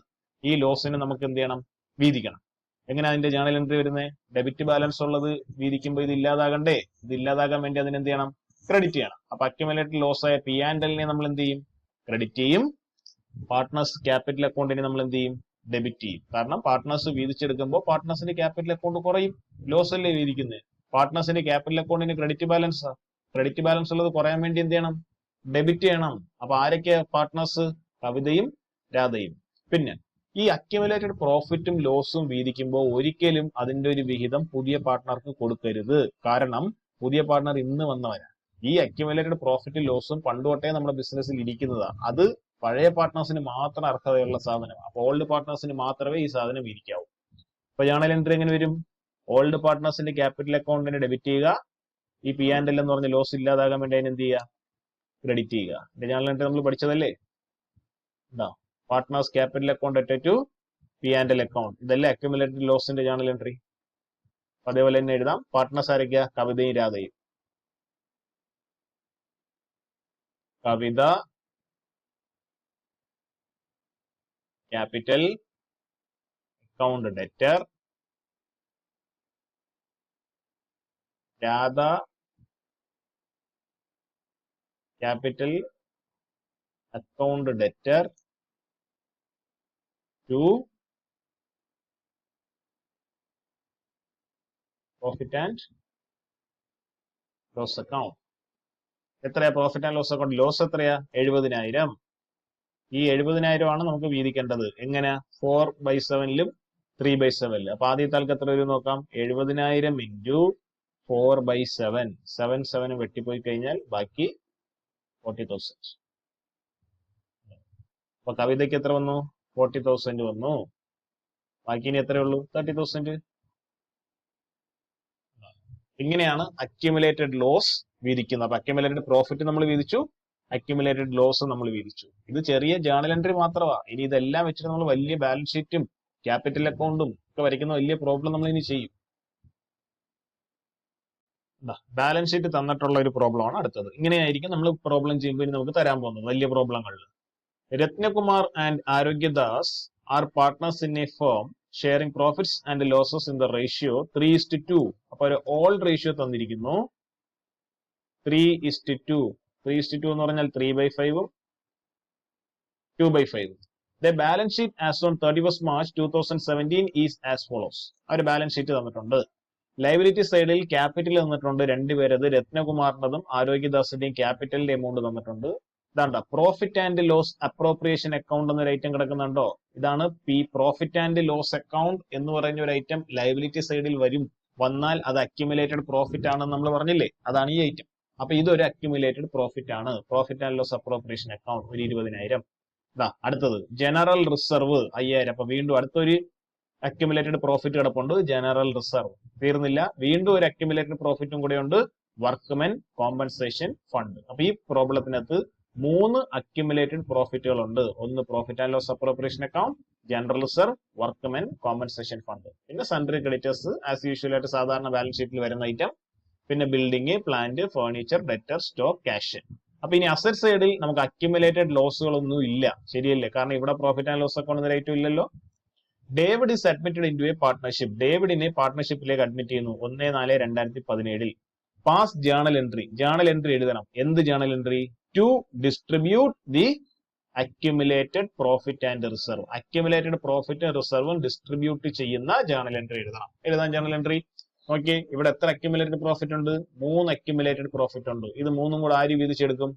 [SPEAKER 1] ഈ ലോസിന് നമുക്ക് എന്ത് ചെയ്യണം? വീതിക്കണം. എങ്ങനെ അതിന്റെ ജേണൽ എൻട്രി വരുന്നത്? ഡെബിറ്റ് ബാലൻസ് ഉള്ളത് വീതിക്കുമ്പോൾ ഇത് ഇല്ലാതാകണ്ടേ? ഇത് ഇല്ലാതാകാൻ വേണ്ടി അതിന് എന്ത് ചെയ്യണം? ക്രെഡിറ്റ് ചെയ്യണം. അപ്പൊ അക്യുമുലേറ്റഡ് ലോസ് ആയ പി ആൻഡ് എല്ലിനെ നമ്മൾ എന്ത് ചെയ്യും? ക്രെഡിറ്റ് ചെയ്യും. പാർട്ട്നേഴ്സ് ക്യാപിറ്റൽ അക്കൗണ്ടിനെ നമ്മൾ എന്ത് ചെയ്യും? ഡെബിറ്റ് ചെയ്യും. കാരണം പാർട്ട്നേഴ്സ് വീതിച്ചെടുക്കുമ്പോൾ പാർട്ട്നേഴ്സിന്റെ ക്യാപിറ്റൽ അക്കൗണ്ട് കുറയും. ലോസ് അല്ലേ വീതിക്കുന്നത്? പാർട്ട്നേഴ്സിന്റെ ക്യാപിറ്റൽ അക്കൗണ്ടിന് ക്രെഡിറ്റ് ബാലൻസ് ഉള്ളത് കുറയാൻ വേണ്ടി എന്ത് ചെയ്യണം? ഡെബിറ്റ് ചെയ്യണം. അപ്പൊ ആരൊക്കെയാ പാർട്ട്നേഴ്സ്? കവിതയും രാധയും. പിന്നെ ഈ അക്യുമുലേറ്റഡ് പ്രോഫിറ്റും ലോസും വീതിക്കുമ്പോൾ ഒരിക്കലും അതിന്റെ ഒരു വിഹിതം പുതിയ പാർട്ട്ണർക്ക് കൊടുക്കരുത്. കാരണം പുതിയ പാർട്ട്ണർ ഇന്ന് വന്നവരാണ്. ഈ അക്യുമുലേറ്റഡ് പ്രോഫിറ്റും ലോസും പണ്ട് തൊട്ടേ നമ്മുടെ ബിസിനസ്സിൽ ഇരിക്കുന്നതാണ്. അത് പഴയ പാർട്ട്നേഴ്സിന് മാത്രം അർഹതയുള്ള സാധനമാണ്. അപ്പൊ ഓൾഡ് പാർട്ട്നേഴ്സിന് മാത്രമേ ഈ സാധനം വീതിക്കാവൂ. അപ്പൊ ജേണൽ എൻട്രി എങ്ങനെ വരും? ഓൾഡ് പാർട്ട്നേഴ്സിന്റെ ക്യാപിറ്റൽ അക്കൗണ്ടിനെ ഡെബിറ്റ് ചെയ്യുക, ഈ പി ആൻഡ് എൽ എന്ന് പറഞ്ഞ ലോസ് ഇല്ലാതാകാൻ വേണ്ടി അതിന് എന്ത് ചെയ്യുക? ക്രെഡിറ്റ് ചെയ്യുക. ജേണൽ എൻട്രി നമ്മൾ പഠിച്ചതല്ലേ? എന്താ partners capital account at to P and L account, ഇതല്ലേ അക്യുമുലേറ്റഡ് ലോസിന്റെ ജേണൽ എൻട്രി. അതേപോലെ തന്നെ എഴുതാം. പാർട്ട്നേഴ്സ് ആരൊക്കെയാ? കവിതയും രാധയും. Kavitha capital account debtor, Radha capital account debtor to profit and loss account. എത്രയാ profit and loss account? Loss എത്രയാ? 70,000. ഈ 70,000 ആണ് നമുക്ക് വീതിക്കേണ്ടത്. എങ്ങനെ? 4/7 3/7. അപ്പൊ ആദ്യത്തെ ആൾക്ക് എത്ര വരും നോക്കാം. 70,000 ഇൻറ്റു 4/7. 7 വെട്ടിപ്പോയി കഴിഞ്ഞാൽ ബാക്കി 40,000. അപ്പൊ കവിതയ്ക്ക് എത്ര വന്നു? 40,000 വന്നു. ബാക്കി ഇനി എത്രയുള്ളൂ? 30,000. ഇങ്ങനെയാണ് അക്യുമുലേറ്റഡ് ലോസ് വീതിക്കുന്നത്. അപ്പൊ അക്യുമുലേറ്റഡ് പ്രോഫിറ്റ് നമ്മൾ വീതിച്ചു, അക്യുമുലേറ്റഡ് ലോസ് നമ്മൾ വീതിച്ചു. ഇത് ചെറിയ ജേണൽ എൻട്രി മാത്രമാണ്. ഇനി ഇതെല്ലാം വെച്ചിട്ട് നമ്മൾ വലിയ ബാലൻസ് ഷീറ്റും ക്യാപിറ്റൽ അക്കൗണ്ടും ഒക്കെ വരയ്ക്കുന്ന വലിയ പ്രോബ്ലം നമ്മൾ ഇനി ചെയ്യും. ബാലൻസ് ഷീറ്റ് തന്നിട്ടുള്ള ഒരു പ്രോബ്ലം ആണ് അടുത്തത്. ഇങ്ങനെയായിരിക്കും നമ്മൾ പ്രോബ്ലം ചെയ്യുമ്പോൾ ഇനി നമുക്ക് തരാൻ പോകുന്നത് വലിയ പ്രോബ്ലങ്ങളിൽ. Ratnakumar and Arogyadas are partners in a firm sharing profits and losses in the ratio 3:2. അപ്പൊ ഒരു ഓൾ റേഷ്യോ തന്നിരിക്കുന്നു 3:2. 3:2 എന്ന് പറഞ്ഞാൽ 3/5 2/5. The balance sheet as on 31st March 2017 is as follows. ആ ഒരു ബാലൻസ് ഷീറ്റ് തന്നിട്ടുണ്ട്. ലയബിലിറ്റി സൈഡിൽ ക്യാപിറ്റൽ തന്നിട്ടുണ്ട് രണ്ടുപേരത്, രത്നകുമാറിന്റെതും ആരോഗ്യദാസിന്റെയും ക്യാപിറ്റലിന്റെ എമൗണ്ട് തന്നിട്ടുണ്ട്. ഇതാണ്ട profit and loss appropriation account എന്നൊരു ഐറ്റം കിടക്കുന്നുണ്ടോ? ഇതാണ് പ്രോഫിറ്റ് ആൻഡ് ലോസ് അക്കൗണ്ട് എന്ന് പറയുന്ന ഒരു ഐറ്റം ലയബിലിറ്റി സൈഡിൽ വന്നാൽ അത് അക്യുമുലേറ്റഡ് പ്രോഫിറ്റ് ആണെന്ന് നമ്മൾ പറഞ്ഞില്ലേ? അതാണ് ഈ ഐറ്റം. അപ്പൊ ഇതൊരു അക്യുമുലേറ്റഡ് പ്രോഫിറ്റ് ആണ്. Profit and loss appropriation account ഒരു 20,000. അടുത്തത് ജനറൽ റിസർവ് 5,000. അപ്പൊ വീണ്ടും അടുത്തൊരു അക്യുമുലേറ്റഡ് പ്രോഫിറ്റ് കിടപ്പുണ്ട്, ജനറൽ റിസർവ്. തീർന്നില്ല, വീണ്ടും ഒരു അക്യുമുലേറ്റഡ് പ്രോഫിറ്റും കൂടെ ഉണ്ട്, വർക്ക്മെൻ കോമ്പൻസേഷൻ ഫണ്ട്. അപ്പൊ ഈ പ്രോബ്ലത്തിനകത്ത് 3 അക്യുമുലേറ്റഡ് പ്രോഫിറ്റുകൾ ഉണ്ട്. ഒന്ന് profit and loss appropriation account, general reserve, workmen compensation fund. പിന്നെ സൺട്രി ക്രെഡിറ്റേഴ്സ് ആസ് യൂഷ്വൽ ആയിട്ട് സാധാരണ ബാലൻസ് ഷീറ്റിൽ വരുന്ന ഐറ്റം. പിന്നെ building, plant, furniture, debtor, stock, cash. അപ്പൊ ഇനി അസറ്റ് സൈഡിൽ നമുക്ക് അക്യുമുലേറ്റഡ് ലോസുകളൊന്നും ഇല്ല, ശരിയല്ലേ? കാരണം ഇവിടെ പ്രോഫിറ്റ് ആൻഡ് ലോസ് അക്കൗണ്ട് റേറ്റും ഇല്ലല്ലോ. David is admitted into a partnership. ഡേവിഡിനെ പാർട്ട്ണർഷിപ്പിലേക്ക് അഡ്മിറ്റ് ചെയ്യുന്നു 1/4/2017. Pass journal entry. Journal entry എഴുതണം. എന്ത് journal entry? To distribute the accumulated profit and reserve. Accumulated profit റിസർവും ഡിസ്ട്രിബ്യൂട്ട് ചെയ്യുന്ന ജേണൽ എൻട്രി എഴുതണം. എഴുതാൻ ജേണൽ എൻട്രി. ഓക്കെ, ഇവിടെ എത്ര അക്യുമുലേറ്റഡ് പ്രോഫിറ്റ് ഉണ്ട്? 3 അക്യുമുലേറ്റഡ് പ്രോഫിറ്റ് ഉണ്ട്. ഇത് 3ഉം കൂടെ ആര് വീതിച്ചെടുക്കും?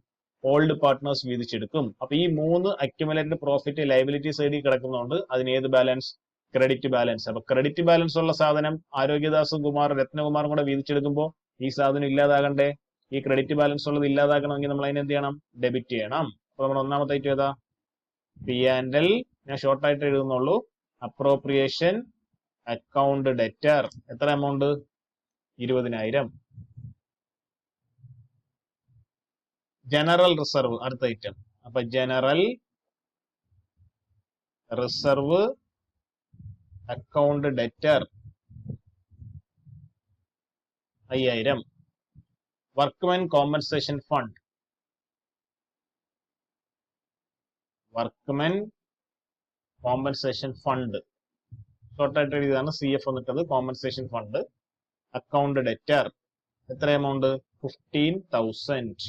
[SPEAKER 1] Old partners വീതിച്ചെടുക്കും. അപ്പൊ ഈ 3 അക്യുമുലേറ്റഡ് പ്രോഫിറ്റ് ലയബിലിറ്റി സൈഡിൽ കിടക്കുന്നുണ്ട്. അതിന് ഏത് ബാലൻസ്? Credit balance. അപ്പൊ ക്രെഡിറ്റ് ബാലൻസ് ഉള്ള സാധനം ആരോഗ്യദാസും രത്നകുമാറും കൂടെ വീതിച്ചെടുക്കുമ്പോൾ ഈ സാധനം ഇല്ലാതാകണ്ടേ? ഈ ക്രെഡിറ്റ് ബാലൻസ് ഉള്ളത് ഇല്ലാതാക്കണമെങ്കിൽ നമ്മൾ അതിനെ എന്ത് ചെയ്യണം? ഡെബിറ്റ് ചെയ്യണം. അപ്പൊ നമ്മൾ ഒന്നാമത്തെ ഐറ്റം ഏതാ? P and L. ഞാൻ ഷോർട്ടായിട്ട് എഴുതുന്നുള്ളൂ. Appropriation account debtor. എത്ര എമൗണ്ട്? 20,000. ജനറൽ റിസർവ് അടുത്ത ഐറ്റം. അപ്പൊ general reserve account debtor 5,000. Workmen compensation fund. Workmen compensation fund ഷോർട്ടായിട്ട് എഴുതിയതാണ്. CF എന്നിട്ടത് കോമ്പൻസേഷൻ ഫണ്ട്. അക്കൗണ്ട് ഡെറ്റർ എത്ര എമൗണ്ട്? 15,000.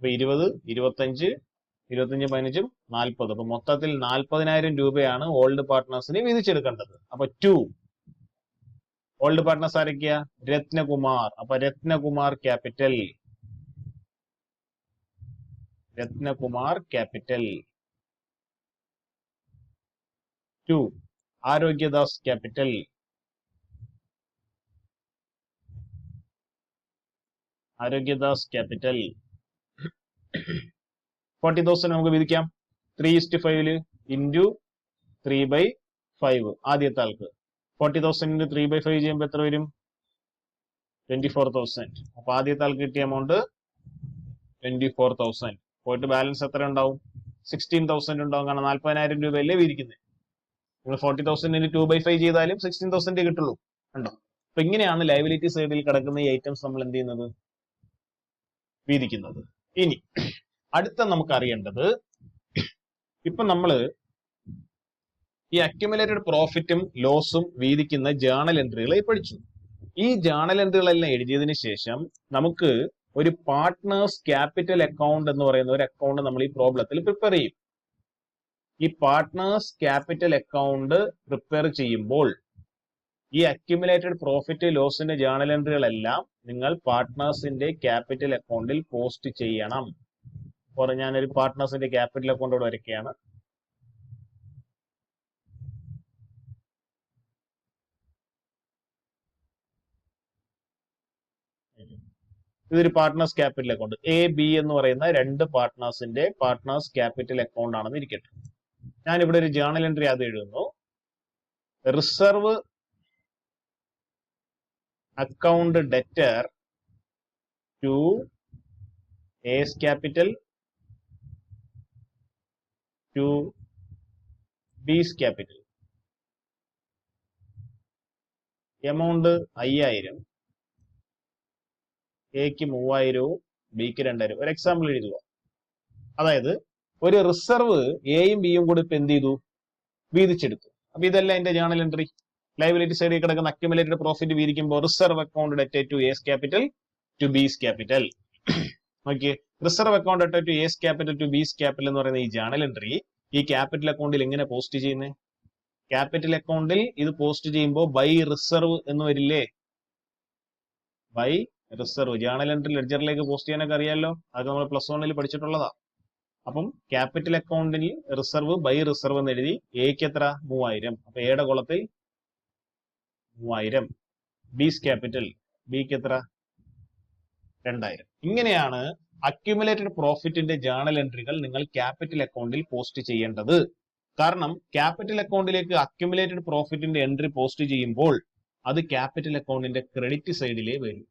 [SPEAKER 1] അപ്പൊ 20, 25, 25, 15, 40. അപ്പൊ മൊത്തത്തിൽ 40,000 രൂപയാണ് ഓൾഡ് പാർട്ട്നേഴ്സിന് വീതിച്ചെടുക്കേണ്ടത്. അപ്പൊ 2 ഓൾഡ് പാർട്ട്നേഴ്സ് ആരൊക്കെയാ? രത്നകുമാർ. അപ്പൊ Ratnakumar capital. Ratnakumar capital 2. Arogyadas capital. Arogyadas capital 40,000 നമുക്ക് വിധിക്കാം. 3:5 ഇൻറ്റു 3/5. ആദ്യത്തെ ആൾക്ക് 40,000 ഇൻറ്റു 3/5 ചെയ്യുമ്പോൾ എത്ര വരും? 24,000. അപ്പൊ ആദ്യത്തെ ആൾക്ക് കിട്ടിയ എമൗണ്ട് 24,000. പോയിട്ട് ബാലൻസ് എത്ര ഉണ്ടാവും? 16,000 ഉണ്ടാവും. കാരണം 40,000 രൂപയല്ലേ വീതിക്കുന്നത്. നിങ്ങൾ 40,000 2/5 ചെയ്താലും 16,000 കിട്ടുള്ളൂ. കണ്ടോ? അപ്പൊ ഇങ്ങനെയാണ് ലയബിലിറ്റി സൈഡിൽ കിടക്കുന്ന ഈ ഐറ്റംസ് നമ്മൾ എന്ത് ചെയ്യുന്നത്? വീതിക്കുന്നത്. ഇനി അടുത്ത നമുക്ക് അറിയേണ്ടത്, ഇപ്പൊ നമ്മള് ഈ അക്യുമുലേറ്റഡ് പ്രോഫിറ്റും ലോസും വീതിക്കുന്ന ജേണൽ എൻട്രികളെ പഠിച്ചു. ഈ ജേണൽ എൻട്രികളെല്ലാം എഴുതിയതിനു ശേഷം നമുക്ക് ഒരു പാർട്ട്നേഴ്സ് ക്യാപിറ്റൽ അക്കൗണ്ട് എന്ന് പറയുന്ന ഒരു അക്കൗണ്ട് നമ്മൾ ഈ പ്രോബ്ലത്തിൽ പ്രിപ്പയർ ചെയ്യും. ഈ പാർട്ട്നേഴ്സ് ക്യാപിറ്റൽ അക്കൗണ്ട് പ്രിപ്പയർ ചെയ്യുമ്പോൾ ഈ അക്യുമുലേറ്റഡ് പ്രോഫിറ്റ് ലോസിന്റെ ജേണൽ എൻട്രികളെല്ലാം നിങ്ങൾ പാർട്ട്നേഴ്സിന്റെ ക്യാപിറ്റൽ അക്കൗണ്ടിൽ പോസ്റ്റ് ചെയ്യണം. അപ്പോൾ ഞാനൊരു പാർട്ട്നേഴ്സിന്റെ ക്യാപിറ്റൽ അക്കൗണ്ട് ഇവിടെ വരയ്ക്കുകയാണ്. ഇതൊരു partners capital account. A B എന്ന് പറയുന്ന രണ്ട് പാർട്ട്നേഴ്സിന്റെ പാർട്ട്നേഴ്സ് ക്യാപിറ്റൽ അക്കൗണ്ട് ആണെന്ന് ഇരിക്കട്ടെ. ഞാൻ ഇവിടെ ഒരു ജേണൽ എൻട്രി അത് എഴുതുന്നു. Reserve account debtor to S capital to B's capital. Amount 5,000, എക്ക് 3,000, ബിക്ക് 2,000. ഒരു എക്സാമ്പിൾ എഴുതുക. അതായത് ഒരു റിസർവ് എയും ബിയും കൂടി ഇപ്പൊ എന്ത് ചെയ്തു? വീതിച്ചെടുത്തു. അപ്പൊ ഇതെല്ലാം എന്റെ ജേണൽ എൻട്രി. ലയബിലിറ്റി സൈഡിൽ കിടക്കുന്ന അക്യുമുലേറ്റഡ് പ്രോഫിറ്റ് വീതിക്കുമ്പോൾ reserve account debt to S capital to B's capital. Okay, reserve account debt to S capital to B's capital എന്ന് പറയുന്ന ഈ ജേണൽ എൻട്രി ഈ ക്യാപിറ്റൽ അക്കൗണ്ടിൽ എങ്ങനെ പോസ്റ്റ് ചെയ്യുന്നത്? ക്യാപിറ്റൽ അക്കൗണ്ടിൽ ഇത് പോസ്റ്റ് ചെയ്യുമ്പോൾ ബൈ റിസർവ് എന്ന് വരില്ലേ? By reserve. ജേണൽ എൻട്രി ലെഡ്ജറിലേക്ക് പോസ്റ്റ് ചെയ്യാനൊക്കെ അറിയാമല്ലോ, അത് നമ്മൾ +1 പഠിച്ചിട്ടുള്ളതാ. അപ്പം ക്യാപിറ്റൽ അക്കൗണ്ടിൽ റിസർവ് ബൈ റിസർവ് എന്ന് എഴുതി. എക്ക് എത്ര? 3,000. അപ്പൊ എയുടെ കോളത്തിൽ 3,000. ബീസ് ക്യാപിറ്റൽ, ബിക്ക് എത്ര? 2,000. ഇങ്ങനെയാണ് അക്യുമുലേറ്റഡ് പ്രോഫിറ്റിന്റെ ജേണൽ എൻട്രികൾ നിങ്ങൾ ക്യാപിറ്റൽ അക്കൗണ്ടിൽ പോസ്റ്റ് ചെയ്യേണ്ടത്. കാരണം ക്യാപിറ്റൽ അക്കൗണ്ടിലേക്ക് അക്യുമുലേറ്റഡ് പ്രോഫിറ്റിന്റെ എൻട്രി പോസ്റ്റ് ചെയ്യുമ്പോൾ അത് ക്യാപിറ്റൽ അക്കൗണ്ടിന്റെ ക്രെഡിറ്റ് സൈഡിലേ വരും.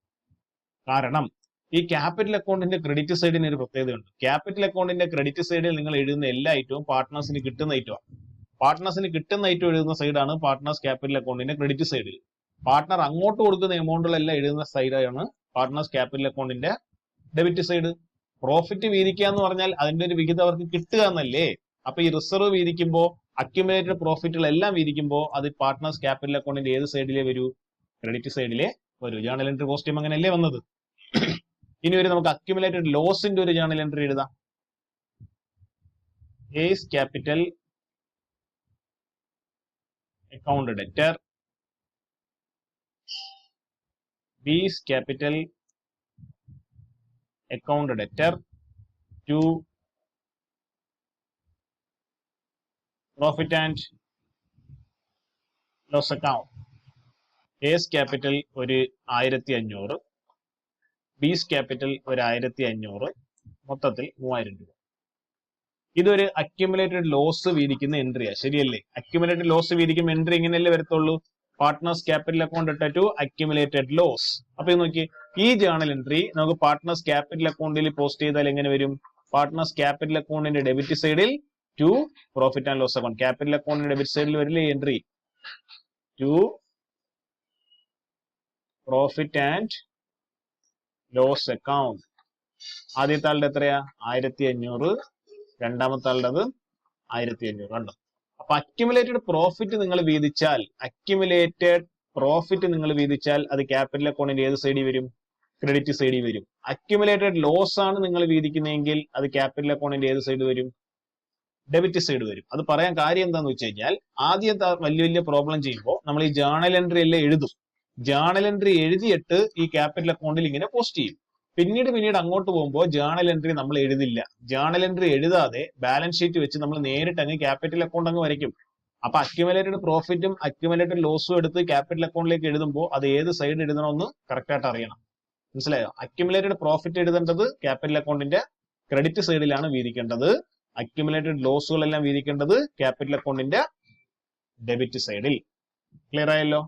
[SPEAKER 1] കാരണം ഈ ക്യാപിറ്റൽ അക്കൗണ്ടിന്റെ ക്രെഡിറ്റ് സൈഡിന് ഒരു പ്രത്യേകതയുണ്ട്. ക്യാപിറ്റൽ അക്കൗണ്ടിന്റെ ക്രെഡിറ്റ് സൈഡിൽ നിങ്ങൾ എഴുതുന്ന എല്ലാ ഐറ്റവും പാർട്ട്നേഴ്സിന് കിട്ടുന്ന ഐറ്റമാണ്. പാർട്ട്നേഴ്സിന് കിട്ടുന്ന ഐറ്റം എഴുതുന്ന സൈഡാണ് പാർട്ട്നേഴ്സ് ക്യാപിറ്റൽ അക്കൗണ്ടിന്റെ ക്രെഡിറ്റ് സൈഡിൽ. പാർട്ട്ണർ അങ്ങോട്ട് കൊടുക്കുന്ന എമൗണ്ടുകളെല്ലാം എഴുതുന്ന സൈഡാണ് പാർട്ട്നേഴ്സ് ക്യാപിറ്റൽ അക്കൗണ്ടിന്റെ ഡെബിറ്റ് സൈഡ്. പ്രോഫിറ്റ് വീതിക്കുക എന്ന് പറഞ്ഞാൽ അതിന്റെ ഒരു വിഹിതം അവർക്ക് കിട്ടുക എന്നല്ലേ? അപ്പൊ ഈ റിസർവ് വീതിക്കുമ്പോൾ അക്യുമുലേറ്റഡ് പ്രോഫിറ്റുകളെല്ലാം വീതിക്കുമ്പോൾ അത് പാർട്ട്നേഴ്സ് ക്യാപിറ്റൽ അക്കൗണ്ടിന്റെ ഏത് സൈഡിലേ വരൂ? ക്രെഡിറ്റ് സൈഡിലേ വരൂ. ജേണൽ എൻട്രി പോസ്റ്റ് ചെയ്യുമ്പോൾ അങ്ങനെയല്ലേ വന്നത്. ഇനി ഒരു നമുക്ക് അക്യുമുലേറ്റഡ് ലോസിന്റെ ഒരു ജേണൽ എൻട്രി എഴുതാം. A's capital account debtor B's capital account debtor to profit and loss account. A's capital ഒരു 1,500, ബീസ് ക്യാപിറ്റൽ ഒരു 1,500, മൊത്തത്തിൽ 3,000 രൂപ. ഇതൊരു അക്യുമുലേറ്റഡ് ലോസ് വീതിക്കുന്ന എൻട്രിയാ, ശരിയല്ലേ? അക്യുമുലേറ്റഡ് ലോസ് വീതിക്കുന്ന എൻട്രി ഇങ്ങനെയല്ലേ വരത്തുള്ളൂ? Partners capital account debtor to accumulated loss. അപ്പൊ നോക്കി, ഈ ജേണൽ എൻട്രി നമുക്ക് പാർട്ട്നേഴ്സ് ക്യാപിറ്റൽ അക്കൗണ്ടിൽ പോസ്റ്റ് ചെയ്താൽ എങ്ങനെ വരും? പാർട്ട്നേഴ്സ് ക്യാപിറ്റൽ അക്കൗണ്ടിന്റെ ഡെബിറ്റ് സൈഡിൽ to profit and loss account. Capital അക്കൗണ്ടിന്റെ ഡെബിറ്റ് സൈഡിൽ വരില്ലേ entry? To profit and loss account. ആദ്യത്തെ ആളുടെ എത്രയാ? 1,500. രണ്ടാമത്തെ ആളുടെ 1,500. കണ്ടോ? അപ്പൊ അക്യുമുലേറ്റഡ് പ്രോഫിറ്റ് നിങ്ങൾ വീതിച്ചാൽ അത് ക്യാപിറ്റൽ അക്കൗണ്ടിന്റെ ഏത് സൈഡിൽ വരും? ക്രെഡിറ്റ് സൈഡിൽ വരും. അക്യുമുലേറ്റഡ് ലോസ് ആണ് നിങ്ങൾ വീതിക്കുന്നതെങ്കിൽ അത് ക്യാപിറ്റൽ അക്കൗണ്ടിന്റെ ഏത് സൈഡ് വരും? ഡെബിറ്റ് സൈഡ് വരും. അത് പറയാൻ കാര്യം എന്താന്ന് വെച്ച് കഴിഞ്ഞാൽ, ആദ്യത്തെ വലിയ പ്രോബ്ലം ചെയ്യുമ്പോൾ നമ്മൾ ഈ ജേണൽ എൻട്രി എല്ലാം എഴുതും. ജേണൽ എൻട്രി എഴുതിയിട്ട് ഈ ക്യാപിറ്റൽ അക്കൗണ്ടിൽ ഇങ്ങനെ പോസ്റ്റ് ചെയ്യും. പിന്നീട് അങ്ങോട്ട് പോകുമ്പോൾ ജേണൽ എൻട്രി നമ്മൾ എഴുതില്ല. ജേണൽ എൻട്രി എഴുതാതെ ബാലൻസ് ഷീറ്റ് വെച്ച് നമ്മൾ നേരിട്ട് അങ്ങ് ക്യാപിറ്റൽ അക്കൗണ്ട് അങ്ങ് വരയ്ക്കും. അപ്പൊ അക്യുമുലേറ്റഡ് പ്രോഫിറ്റും അക്യുമുലേറ്റഡ് ലോസും എടുത്ത് ക്യാപിറ്റൽ അക്കൗണ്ടിലേക്ക് എഴുതുമ്പോൾ അത് ഏത് സൈഡ് എഴുതണമെന്ന് കറക്റ്റ് ആയിട്ട് അറിയണം. മനസ്സിലായോ? അക്യുമുലേറ്റഡ് പ്രോഫിറ്റ് എഴുതേണ്ടത് ക്യാപിറ്റൽ അക്കൗണ്ടിന്റെ ക്രെഡിറ്റ് സൈഡിലാണ് വീതിക്കേണ്ടത്. അക്യുമുലേറ്റഡ് ലോസുകളെല്ലാം വീതിക്കേണ്ടത് ക്യാപിറ്റൽ അക്കൗണ്ടിന്റെ ഡെബിറ്റ് സൈഡിൽ. ക്ലിയർ ആയല്ലോ?